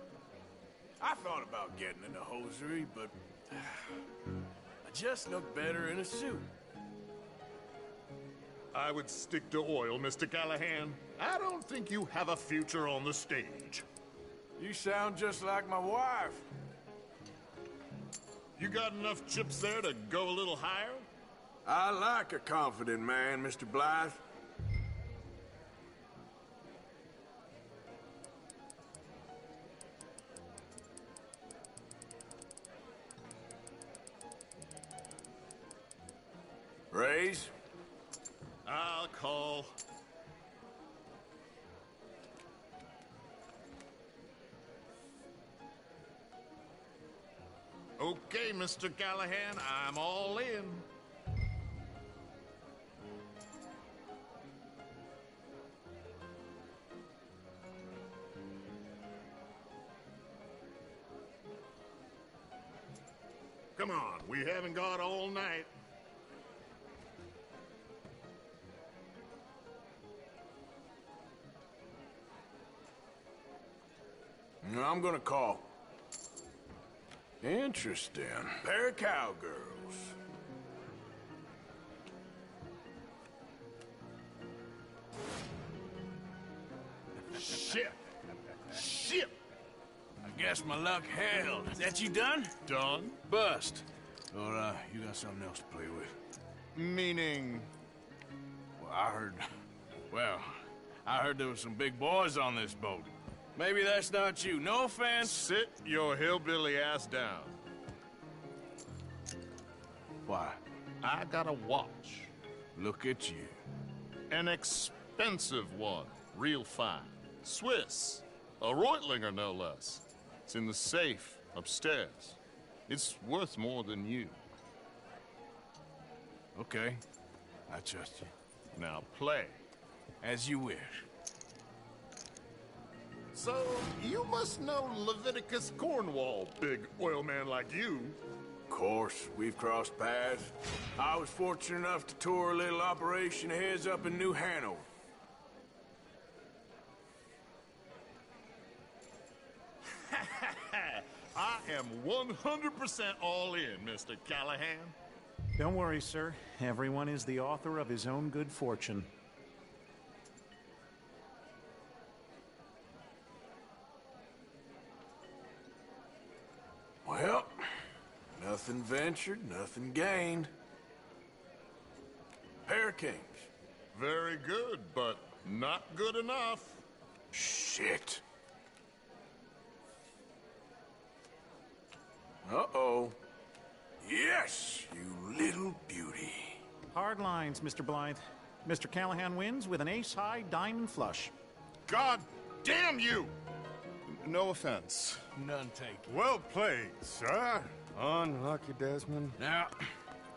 I thought about getting into hosiery, but I just look better in a suit. I would stick to oil, Mr. Callahan. I don't think you have a future on the stage. You sound just like my wife. You got enough chips there to go a little higher? I like a confident man, Mr. Blythe. Raise? I'll call. Okay, Mr. Callahan, I'm all in. Come on, we haven't got all night. No, I'm gonna call. Interesting. Pair of cowgirls. Shit! Shit! I guess my luck held. That you done? Done? Bust. Or, you got something else to play with? Meaning? Well, I heard there was some big boys on this boat. Maybe that's not you. No offense. Sit your hillbilly ass down. Why? I got a watch. Look at you. An expensive one. Real fine. Swiss. A Reutlinger, no less. It's in the safe upstairs. It's worth more than you. Okay. I trust you. Now play. As you wish. So, you must know Leviticus Cornwall, big oil man like you. Of course, we've crossed paths. I was fortunate enough to tour a little operation of his up in New Hanover. I am 100% all in, Mr. Callahan. Don't worry, sir. Everyone is the author of his own good fortune. Well, nothing ventured, nothing gained. Pair of kings. Very good, but not good enough. Shit. Uh-oh. Yes, you little beauty. Hard lines, Mr. Blythe. Mr. Callahan wins with an ace-high diamond flush. God damn you! No offense. None taken. Well played, sir. Unlucky, Desmond. Now,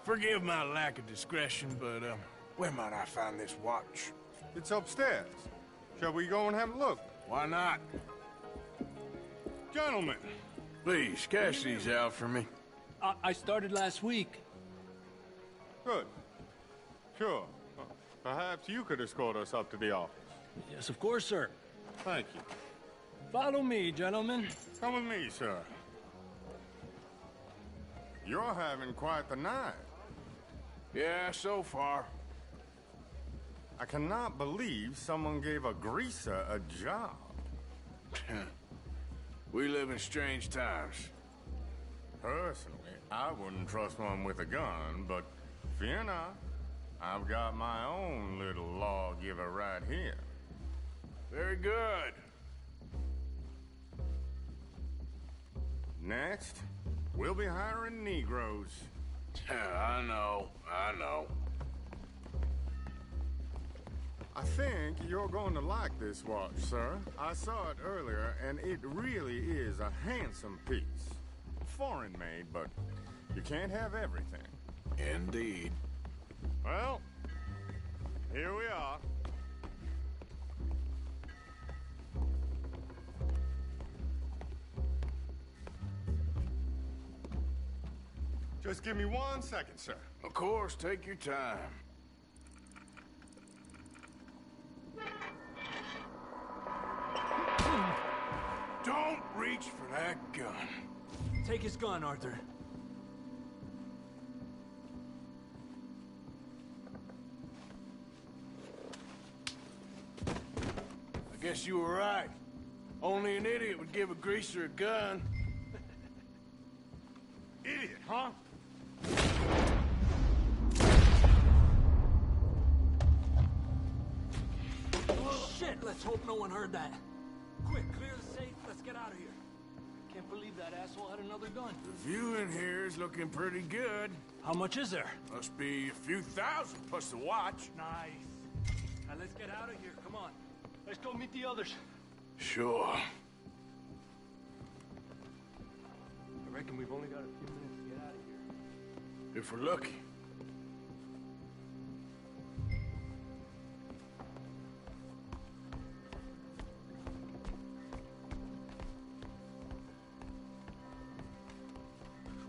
forgive my lack of discretion, but, where might I find this watch? It's upstairs. Shall we go and have a look? Why not? Gentlemen. Please, cash these out for me. I started last week. Good. Sure. Perhaps you could escort us up to the office. Yes, of course, sir. Thank you. Follow me, gentlemen. Come with me, sir. You're having quite the night. Yeah, so far. I cannot believe someone gave a greaser a job. We live in strange times. Personally, I wouldn't trust one with a gun, but fear not. I've got my own little lawgiver right here. Very good. Next, we'll be hiring Negroes. I know. I think you're going to like this watch, sir. I saw it earlier, and it really is a handsome piece. Foreign made, but you can't have everything. Indeed. Well, here we are. Just give me 1 second, sir. Of course, take your time. Don't reach for that gun. Take his gun, Arthur. I guess you were right. Only an idiot would give a greaser a gun. Idiot, huh? Shit, let's hope no one heard that. Quick, clear the safe, let's get out of here. Can't believe that asshole had another gun. The view in here is looking pretty good. How much is there? Must be a few thousand plus the watch. Nice. Now let's get out of here, come on. Let's go meet the others. Sure. I reckon we've only got a few minutes to get out of here. If we're lucky.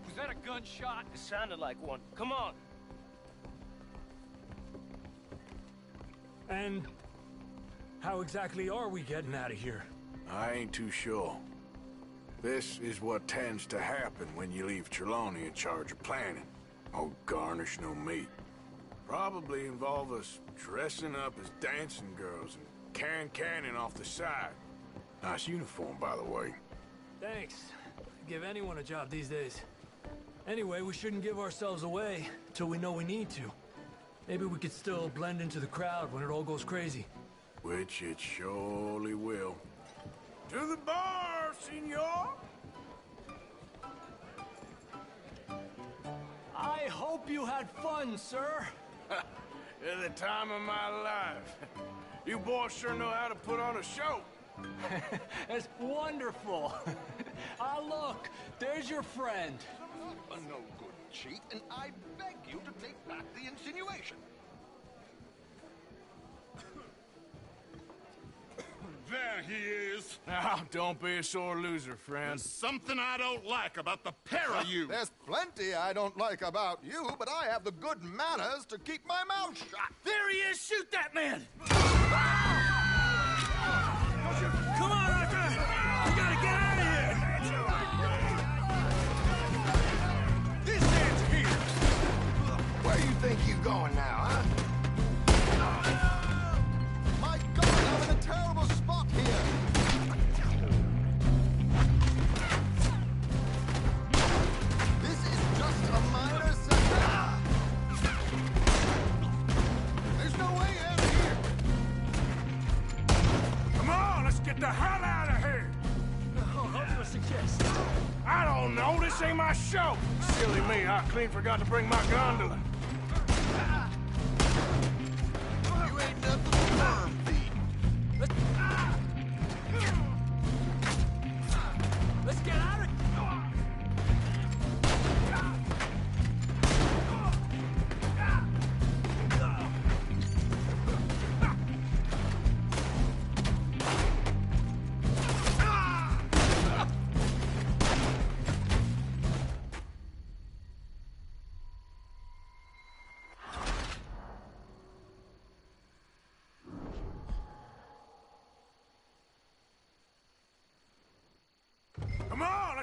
Was that a gunshot? It sounded like one. Come on. And how exactly are we getting out of here? I ain't too sure. This is what tends to happen when you leave Trelawney in charge of planning. Oh, garnish no meat. Probably involve us dressing up as dancing girls and canning off the side. Nice uniform, by the way. Thanks. Give anyone a job these days. Anyway, we shouldn't give ourselves away till we know we need to. Maybe we could still blend into the crowd when it all goes crazy. Which it surely will. To the bar, senor! I hope you had fun, sir. At the time of my life. You boys sure know how to put on a show. That's wonderful. Ah, look, there's your friend. A no-good cheat, and I beg you to take back the insinuation. There he is. Now, don't be a sore loser, friend. There's something I don't like about the pair of you. There's plenty I don't like about you, but I have the good manners to keep my mouth shut. There he is! Shoot that man! Come on, Arthur! We gotta get out of here! This man's here! Where you think he's going now, huh? My God, I'm in a terrible spot here! This is just a minor setback. There's no way out of here! Come on, let's get the hell out of here! What do you suggest? I don't know, this ain't my show! Silly me, I clean forgot to bring my gondola. You ain't nothing but a worm thief.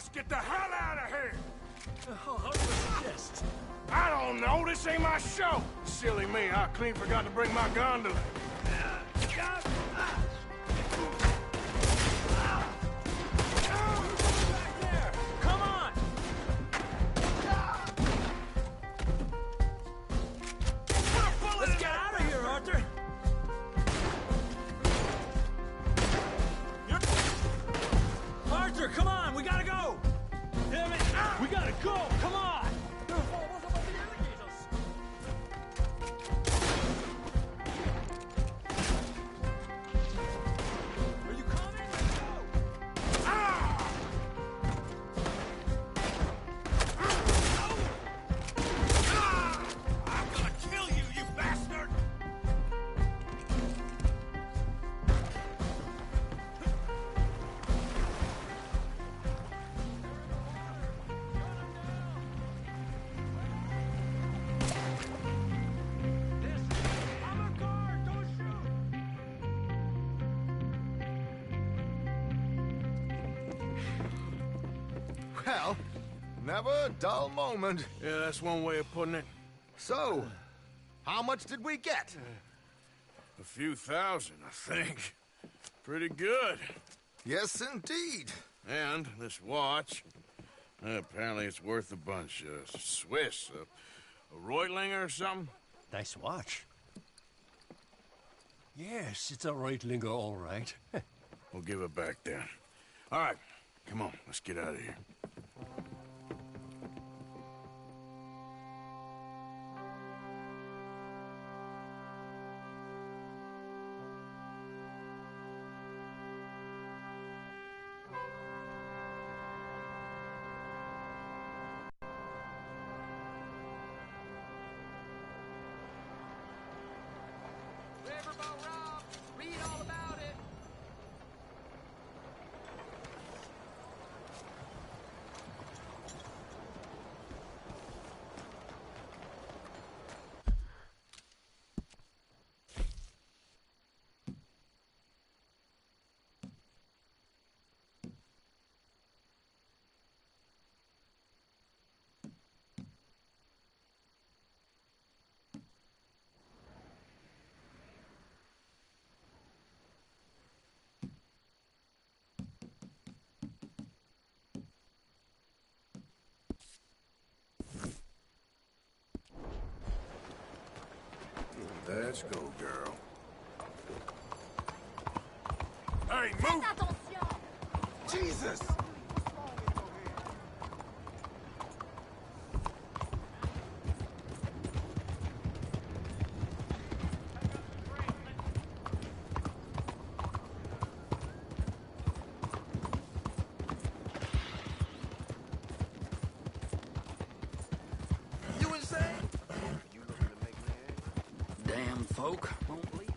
Let's get the hell out of here! Oh, how do you suggest? I don't know. This ain't my show. Silly me, I clean forgot to bring my gondola. Come on! Let's get out of here, Arthur! Arthur, come on! We gotta go! Damn it! We gotta go! Come on! Are you coming? Let's go! I'm gonna kill you, you bastard! Well, never a dull moment. Yeah, that's one way of putting it. So, how much did we get? A few thousand, I think. Pretty good. Yes, indeed. And this watch, apparently it's worth a bunch. Swiss, a Reutlinger or something? Nice watch. Yes, it's a Reutlinger, all right. We'll give it back then. All right, come on, let's get out of here. Riverboat Rob, read all about it. Let's go, girl. Hey, move! Jesus! You insane? Damn folk won't leave.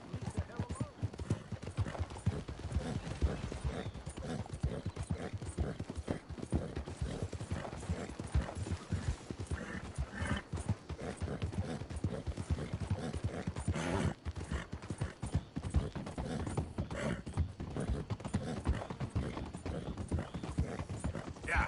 Yeah.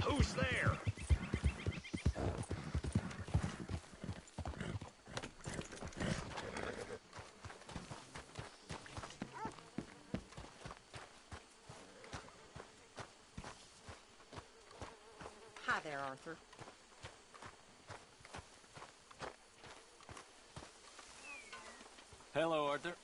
Who's there? Hi there, Arthur. Hello, Arthur.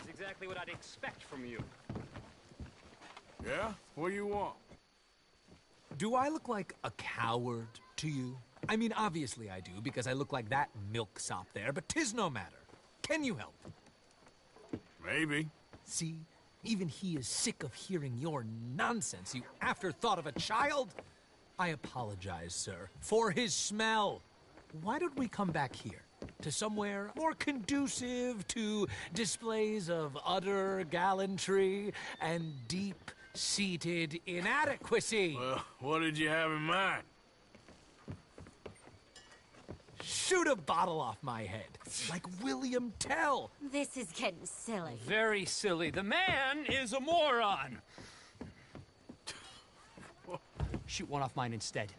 Exactly what I'd expect from you. Yeah? What do you want? Do I look like a coward to you? I mean, obviously I do, because I look like that milksop there, but 'tis no matter. Can you help? Maybe. See? Even he is sick of hearing your nonsense, you afterthought of a child. I apologize, sir, for his smell. Why don't we come back here? To somewhere more conducive to displays of utter gallantry and deep-seated inadequacy. Well, what did you have in mind? Shoot a bottle off my head, like William Tell. This is getting silly. Very silly. The man is a moron. Shoot one off mine instead.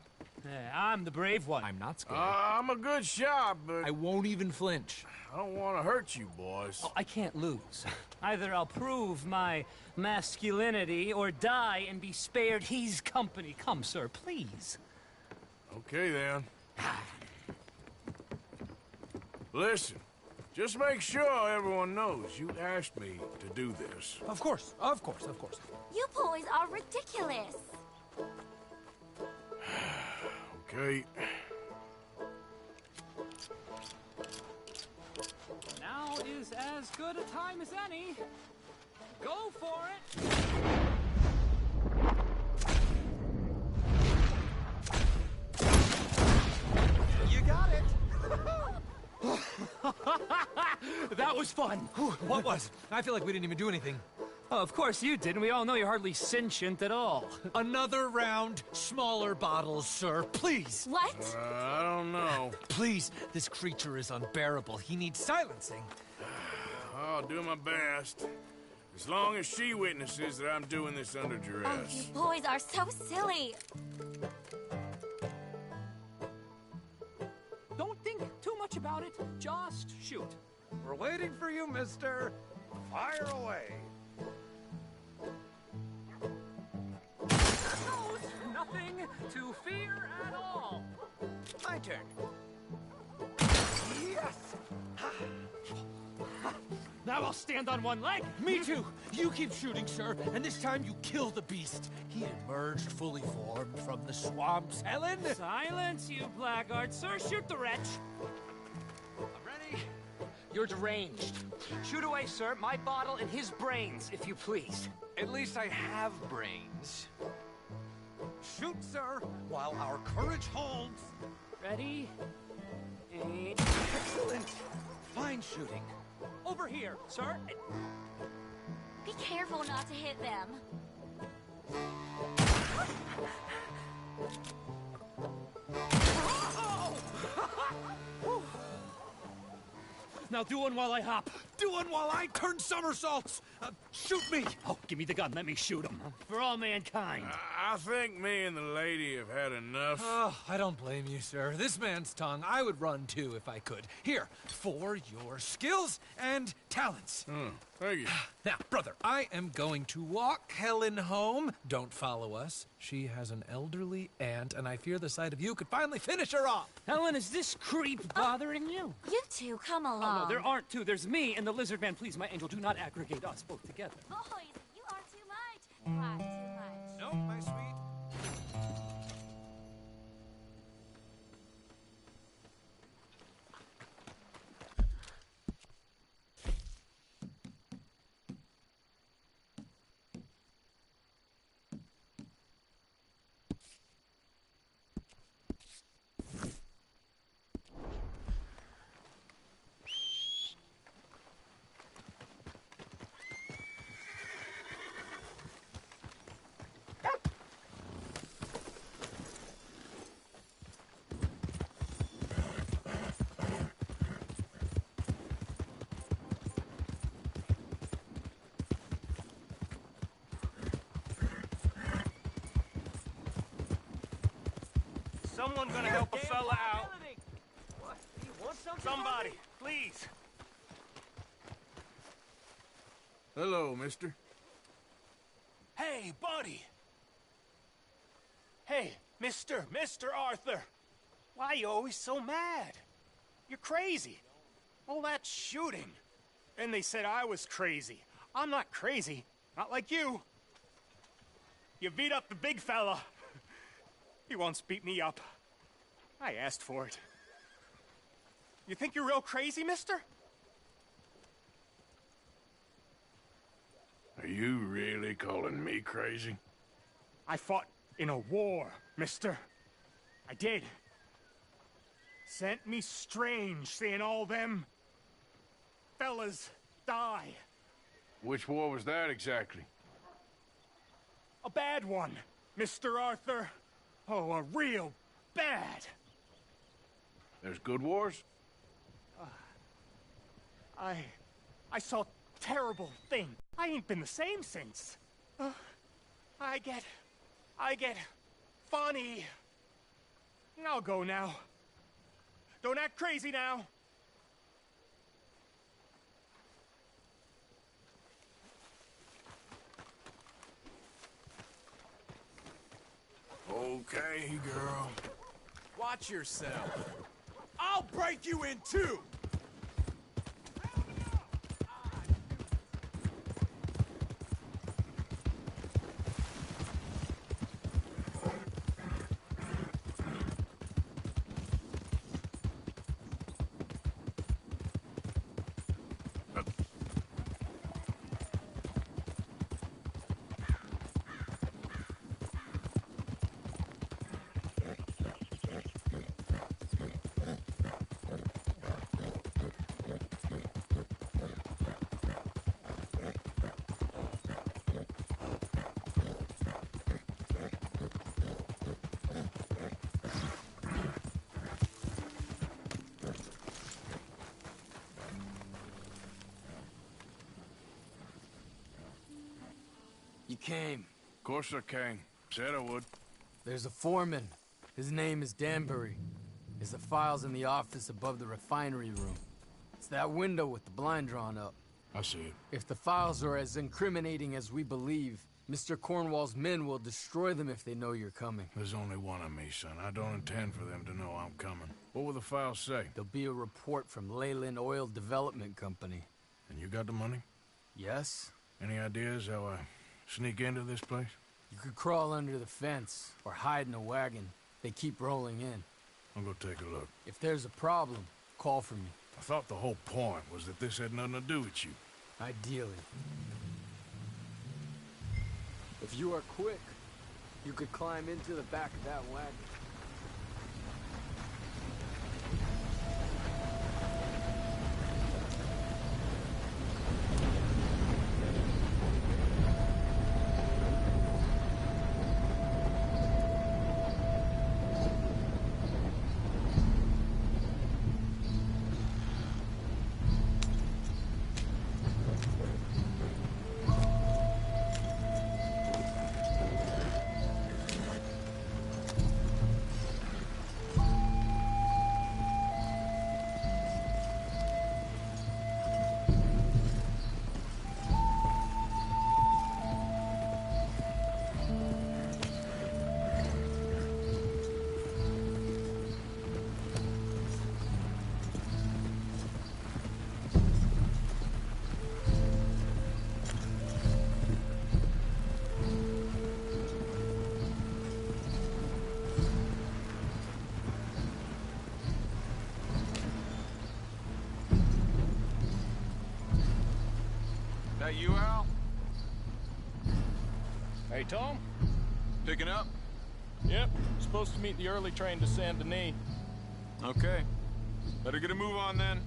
I'm the brave one. I'm not scared. I'm a good shot, but I won't even flinch. I don't want to hurt you, boys. Oh, I can't lose. Either I'll prove my masculinity or die and be spared his company. Come, sir, please. Okay, then. Listen, just make sure everyone knows you asked me to do this. Of course, of course, of course. You boys are ridiculous. Okay. Now is as good a time as any. Go for it! That was fun. What was? I feel like we didn't even do anything. Oh, of course you did, and we all know you're hardly sentient at all. Another round, smaller bottles, sir, please. What? I don't know. Please, this creature is unbearable. He needs silencing. I'll do my best. As long as she witnesses that I'm doing this under Oh, duress. you boys are so silly. Don't think too much about it. Just shoot. We're waiting for you, mister. Fire away. Nothing to fear at all. My turn. Yes! Now I'll stand on one leg. Me too. You keep shooting, sir, and this time you kill the beast. He emerged fully formed from the swamps, Helen. Silence, you blackguard. Sir, shoot the wretch. I'm ready. You're deranged. Shoot away, sir. My bottle and his brains, if you please. At least I have brains. Shoot, sir. While our courage holds. Ready? And... Excellent. Fine shooting. Over here, sir. Be careful not to hit them. Now do one while I hop. Do one while I turn somersaults. Shoot me. Oh, give me the gun. Let me shoot him. For all mankind. I think me and the lady have had enough. Oh, I don't blame you, sir. This man's tongue, I would run too if I could. Here, for your skills and talents. Thank you. Now, brother, I am going to walk Helen home. Don't follow us. She has an elderly aunt, and I fear the sight of you could finally finish her off. Helen, is this creep bothering you? You two, come along. Oh, no, there aren't two. There's me and the lizard man. Please, my angel, do not aggregate us both together. Boys, you are too much. You are too much. No, my sweet. Someone gonna help a fella out. What? You want something? Somebody, please. Hello, mister. Hey, buddy. Hey, Mr. Arthur. Why are you always so mad? You're crazy. All that shooting. And they said I was crazy. I'm not crazy. Not like you. You beat up the big fella. He once beat me up. I asked for it. You think you're real crazy, mister? Are you really calling me crazy? I fought in a war, mister. I did. Sent me strange seeing all them fellas die. Which war was that exactly? A bad one, Mr. Arthur. Oh, a real bad. There's good wars? I saw terrible things. I ain't been the same since. I get funny. I'll go now. Don't act crazy now. Okay, girl. Watch yourself. I'll break you in two. came. Of course I came. Said I would. There's a foreman. His name is Danbury. There's the files in the office above the refinery room. It's that window with the blind drawn up. I see it. If the files are as incriminating as we believe, Mr. Cornwall's men will destroy them if they know you're coming. There's only one of me, son. I don't intend for them to know I'm coming. What will the files say? There'll be a report from Leyland Oil Development Company. And you got the money? Yes? Any ideas how I sneak into this place? You could crawl under the fence or hide in a wagon. They keep rolling in. I'll go take a look. If there's a problem, call for me. I thought the whole point was that this had nothing to do with you. Ideally. If you are quick, you could climb into the back of that wagon. That you, Al? Hey, Tom? Picking up? Yep. Supposed to meet the early train to Saint Denis. Okay. Better get a move on then.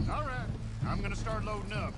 All right, I'm gonna start loading up.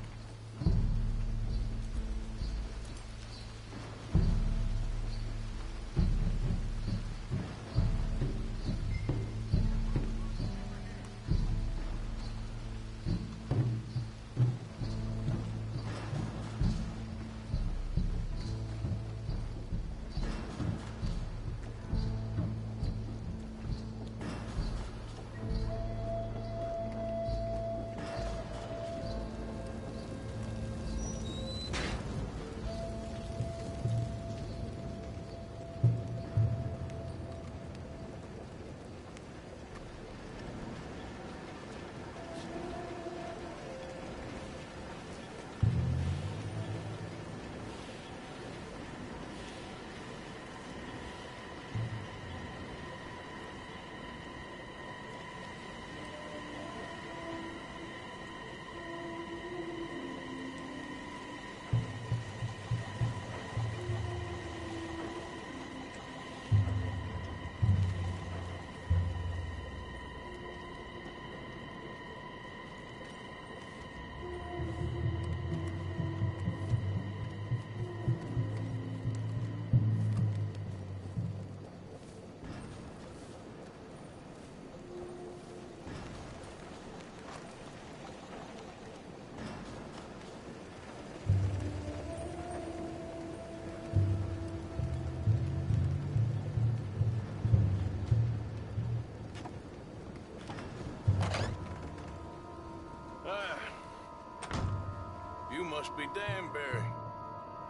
You must be Danbury.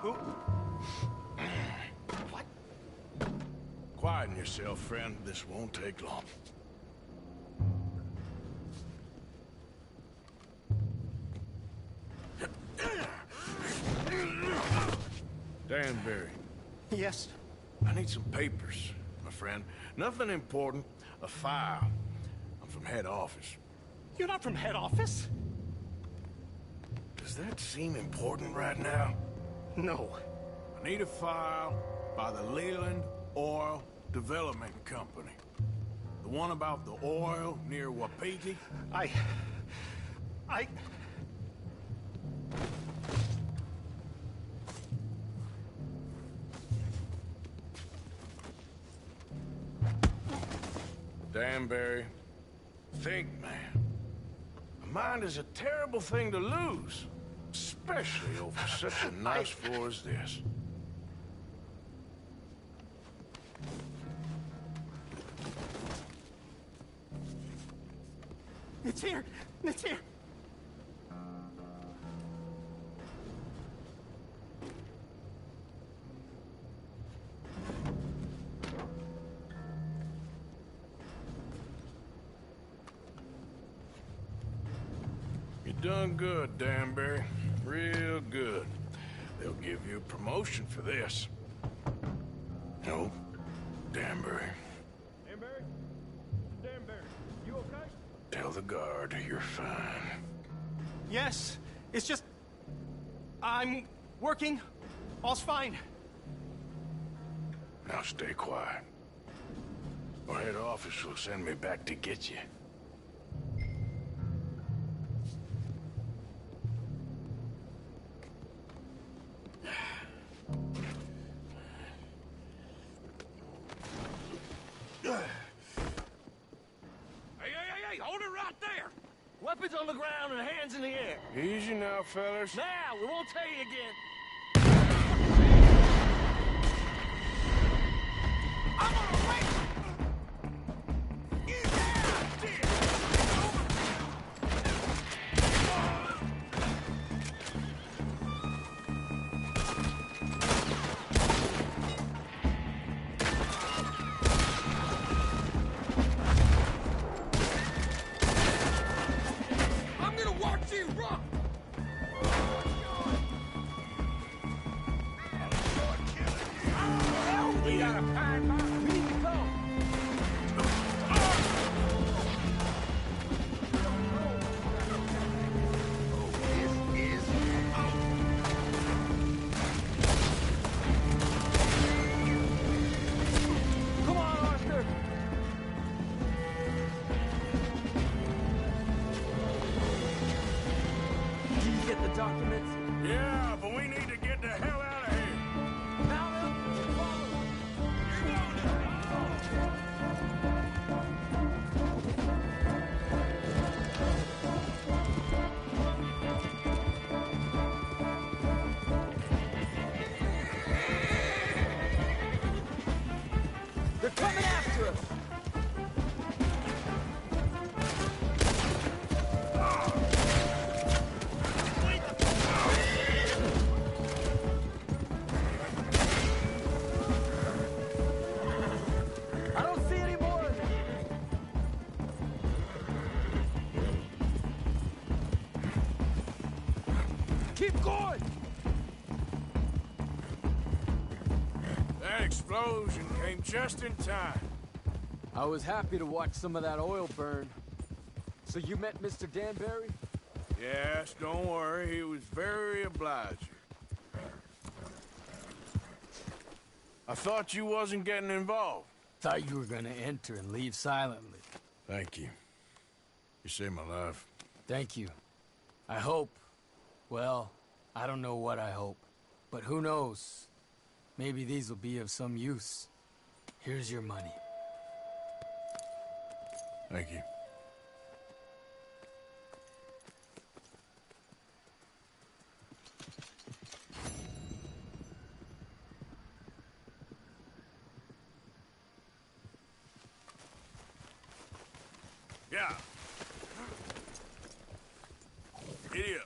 Who? What? Quieten yourself, friend. This won't take long. Danbury. Yes? I need some papers, my friend. Nothing important. A file. I'm from head office. You're not from head office? Does that seem important right now? No. I need a file by the Leyland Oil Development Company. The The one about the oil near Wapiti? I... Danbury, think, man. A mind is a terrible thing to lose, especially over such a nice floor as this. It's here! It's here! You done good, Danbury. Real good. They'll give you a promotion for this. No, Danbury. Danbury? Danbury, you okay? Tell the guard you're fine. Yes, it's just... I'm working. All's fine. Now stay quiet. Or head office will send me back to get you. Hey, hold it right there! Weapons on the ground and hands in the air. Easy now, fellas. Now, we won't tell you again. I'm gonna wait! You bastard! I'm gonna watch you rock! We got a pine bomb. We need to go. Come on, Arthur. Did you get the documents? Yeah, but we need to get the hell out of here. Mount up and follow. They're coming after us! I don't see any more of them. Keep going! That explosion came just in time. I was happy to watch some of that oil burn. So you met Mr. Danbury? Yes, don't worry. He was very obliging. I thought you wasn't getting involved. Thought you were gonna enter and leave silently. Thank you. You saved my life. Thank you. I hope. Well, I don't know what I hope. But who knows? Maybe these will be of some use. Here's your money. Thank you. Yeah. Giddy up.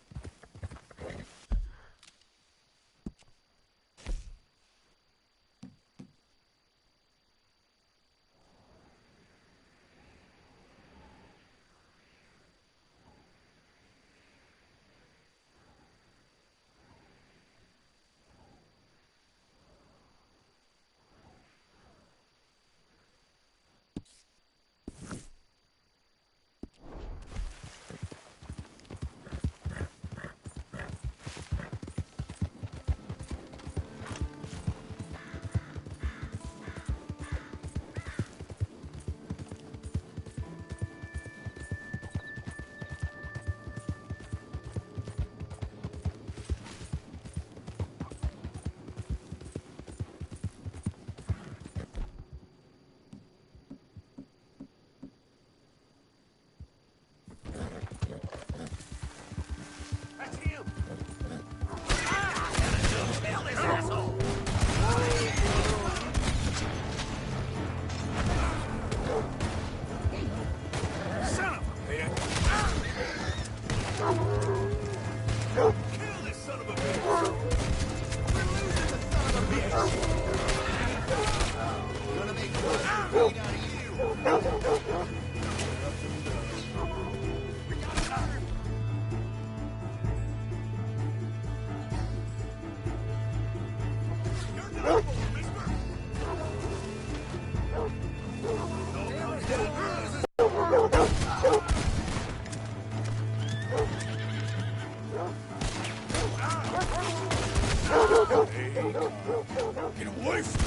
this son of a bitch! We're losing the son of a bitch! Gonna make blood out of you! We got another! You're not for, mister! Get away from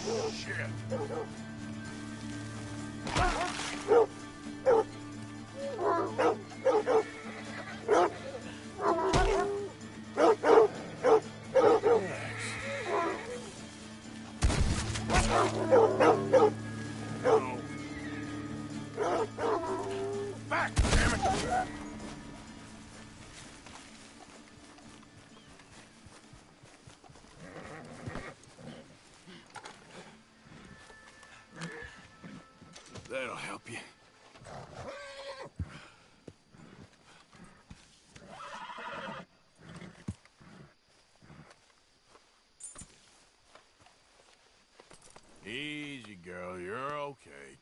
Oh, shit. Back, damn it! That'll help you. Easy, girl. You're okay.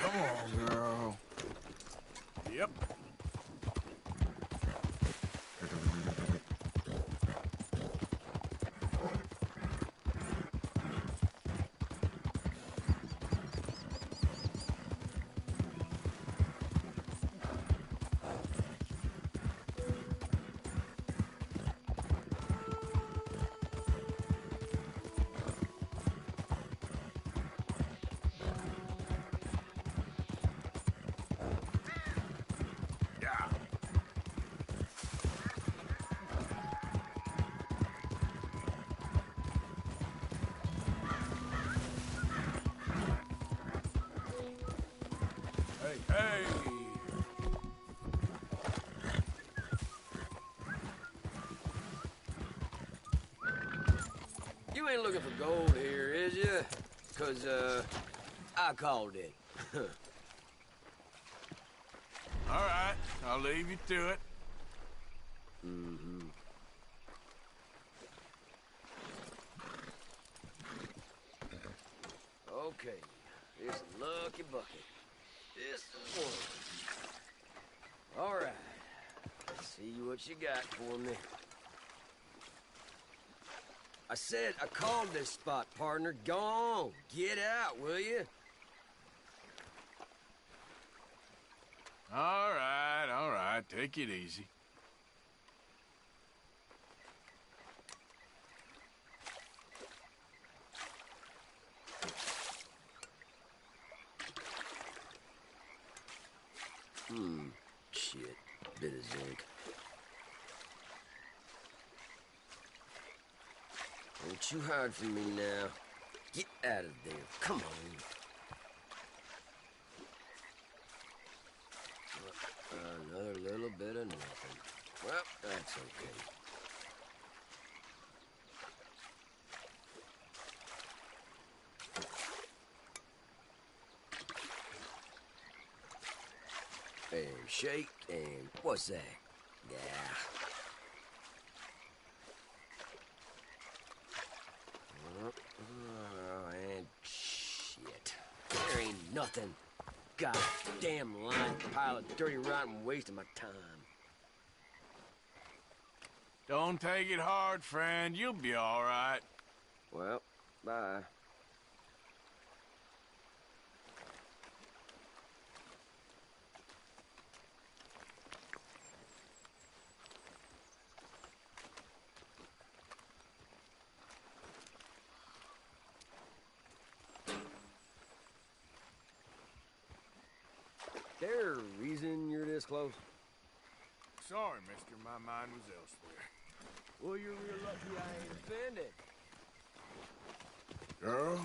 Come on, girl. Yep. Hey! You ain't looking for gold here, is you? 'Cause, I called it. All right, I'll leave you to it. Mm-hmm. Okay, this is Lucky Bucket. This is one. All right. Let's see what you got for me. I said I called this spot, partner. Go on. Get out, will you? All right. Take it easy. Shit. Bit of zinc. Don't you hide from me now. Get out of there. Come on. Another little bit of nothing. Well, that's okay. And shake, and what's that? Yeah. And shit. There ain't nothing. Goddamn lying pile of dirty, rotten waste of my time. Don't take it hard, friend. You'll be all right. Well, bye. There a reason you're this close? Sorry, mister. My mind was elsewhere. Well, you're real lucky I ain't offended. Girl,